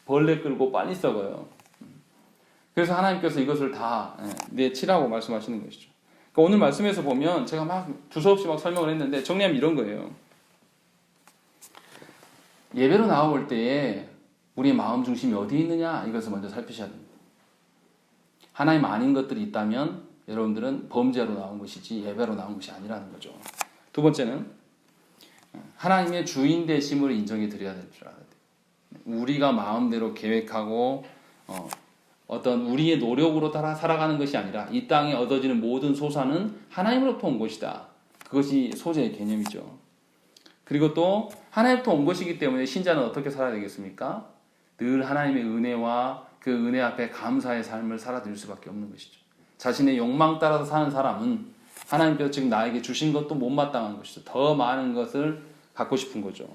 벌레 끌고 빨리 썩어요. 그래서 하나님께서 이것을 다 치라고 말씀하시는 것이죠. 그러니까 오늘 말씀에서 보면 제가 막 두서없이 막 설명을 했는데 정리하면 이런 거예요. 예배로 나올 때에 우리의 마음 중심이 어디에 있느냐 이것을 먼저 살피셔야 됩니다. 하나님 아닌 것들이 있다면 여러분들은 범죄로 나온 것이지 예배로 나온 것이 아니라는 거죠. 두 번째는 하나님의 주인 되심을 인정해 드려야 될 줄 알아야 돼요. 우리가 마음대로 계획하고 어떤 우리의 노력으로 따라 살아가는 것이 아니라 이 땅에 얻어지는 모든 소산은 하나님으로부터 온 것이다. 그것이 소재의 개념이죠. 그리고 또 하나님부터 온 것이기 때문에 신자는 어떻게 살아야 되겠습니까? 늘 하나님의 은혜와 그 은혜 앞에 감사의 삶을 살아드릴 수밖에 없는 것이죠. 자신의 욕망 따라서 사는 사람은 하나님께서 지금 나에게 주신 것도 못마땅한 것이죠. 더 많은 것을 갖고 싶은 거죠.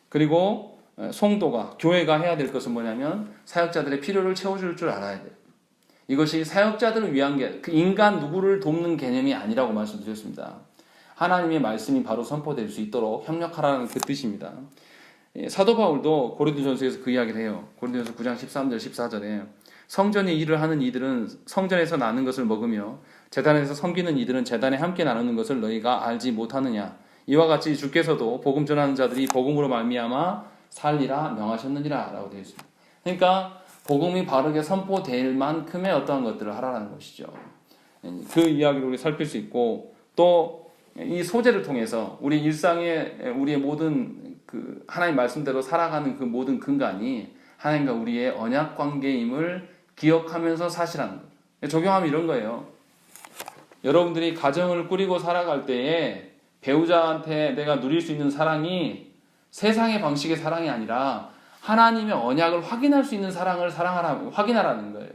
그리고 성도가, 교회가 해야 될 것은 뭐냐면 사역자들의 필요를 채워줄 줄 알아야 돼요. 이것이 사역자들을 위한 게 그 인간 누구를 돕는 개념이 아니라고 말씀드렸습니다. 하나님의 말씀이 바로 선포될 수 있도록 협력하라는 그 뜻입니다. 사도 바울도 고린도전서에서 그 이야기를 해요. 고린도전서 9장 13절 14절에 성전의 일을 하는 이들은 성전에서 나는 것을 먹으며 제단에서 섬기는 이들은 제단에 함께 나누는 것을 너희가 알지 못하느냐. 이와 같이 주께서도 복음 전하는 자들이 복음으로 말미암아 살리라 명하셨느니라 라고 되어 있습니다. 그러니까 복음이 바르게 선포될 만큼의 어떠한 것들을 하라는 것이죠. 그 이야기를 우리 살필 수 있고 또 이 소재를 통해서 우리 일상의 우리의 모든 그 하나님 말씀대로 살아가는 그 모든 근간이 하나님과 우리의 언약 관계임을 기억하면서 사시라는 거예요. 적용하면 이런 거예요. 여러분들이 가정을 꾸리고 살아갈 때에 배우자한테 내가 누릴 수 있는 사랑이 세상의 방식의 사랑이 아니라 하나님의 언약을 확인할 수 있는 사랑을 확인하라는 거예요.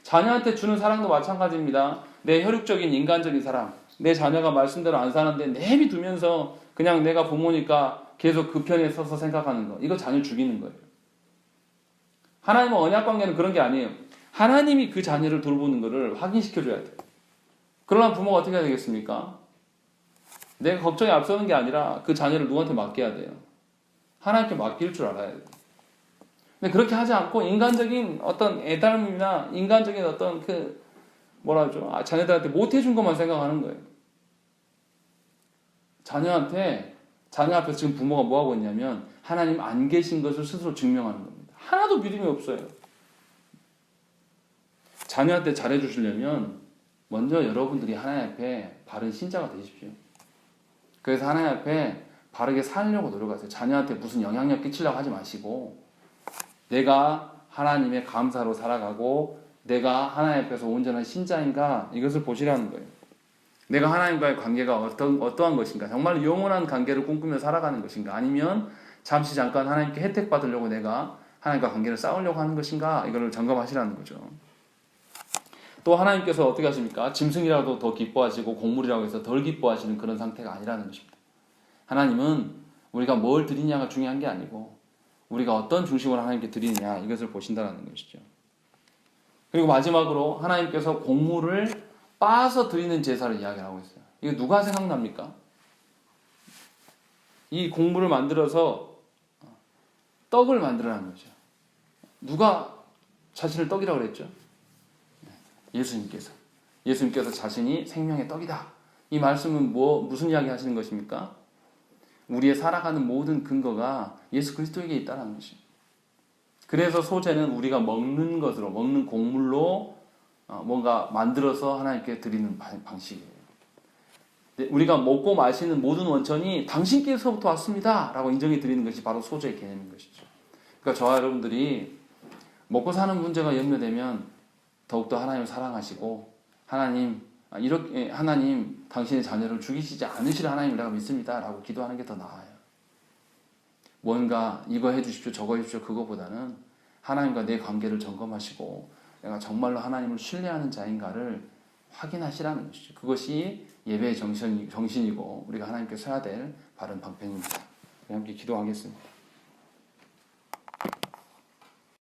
자녀한테 주는 사랑도 마찬가지입니다. 내 혈육적인 인간적인 사랑. 내 자녀가 말씀대로 안 사는데 내비두면서 그냥 내가 부모니까 계속 그 편에 서서 생각하는 거. 이거 자녀 죽이는 거예요. 하나님의 언약 관계는 그런 게 아니에요. 하나님이 그 자녀를 돌보는 것을 확인시켜줘야 돼요. 그러나 부모가 어떻게 해야 되겠습니까? 내가 걱정이 앞서는 게 아니라 그 자녀를 누구한테 맡겨야 돼요. 하나님께 맡길 줄 알아야 돼요. 근데 그렇게 하지 않고 인간적인 어떤 애달림이나 인간적인 어떤 그 뭐라 하죠? 자녀들한테 못해준 것만 생각하는 거예요. 자녀 앞에서 지금 부모가 뭐 하고 있냐면 하나님 안 계신 것을 스스로 증명하는 겁니다. 하나도 믿음이 없어요. 자녀한테 잘해주시려면 먼저 여러분들이 하나님 앞에 바른 신자가 되십시오. 그래서 하나님 앞에 바르게 살려고 노력하세요. 자녀한테 무슨 영향력 끼치려고 하지 마시고 내가 하나님의 감사로 살아가고 내가 하나님 앞에서 온전한 신자인가 이것을 보시라는 거예요. 내가 하나님과의 관계가 어떠한 것인가, 정말 영원한 관계를 꿈꾸며 살아가는 것인가, 아니면 잠시 잠깐 하나님께 혜택 받으려고 내가 하나님과 관계를 쌓으려고 하는 것인가, 이걸 점검하시라는 거죠. 또 하나님께서 어떻게 하십니까? 짐승이라도 더 기뻐하시고 곡물이라고 해서 덜 기뻐하시는 그런 상태가 아니라는 것입니다. 하나님은 우리가 뭘 드리냐가 중요한 게 아니고 우리가 어떤 중심으로 하나님께 드리느냐 이것을 보신다는 것이죠. 그리고 마지막으로 하나님께서 곡물을 빻아서 드리는 제사를 이야기하고 있어요. 이거 누가 생각납니까? 이 곡물을 만들어서 떡을 만들라는 거죠. 누가 자신을 떡이라고 그랬죠? 예수님께서 자신이 생명의 떡이다. 이 말씀은 무슨 이야기 하시는 것입니까? 우리의 살아가는 모든 근거가 예수 그리스도에게 있다는 것입니다. 그래서 소재는 우리가 먹는 것으로, 먹는 곡물로 뭔가 만들어서 하나님께 드리는 방식이에요. 우리가 먹고 마시는 모든 원천이 당신께서부터 왔습니다 라고 인정해 드리는 것이 바로 소재의 개념인 것이죠. 그러니까 저와 여러분들이 먹고 사는 문제가 염려되면 더욱더 하나님을 사랑하시고 하나님 당신의 자녀를 죽이시지 않으실 하나님을 내가 믿습니다 라고 기도하는 게 더 나아요. 뭔가 이거 해주십시오 저거 해주십시오 그거보다는 하나님과 내 관계를 점검하시고 내가 정말로 하나님을 신뢰하는 자인가를 확인하시라는 것이죠. 그것이 예배의 정신이고 우리가 하나님께 서야 될 바른 방편입니다. 함께 기도하겠습니다.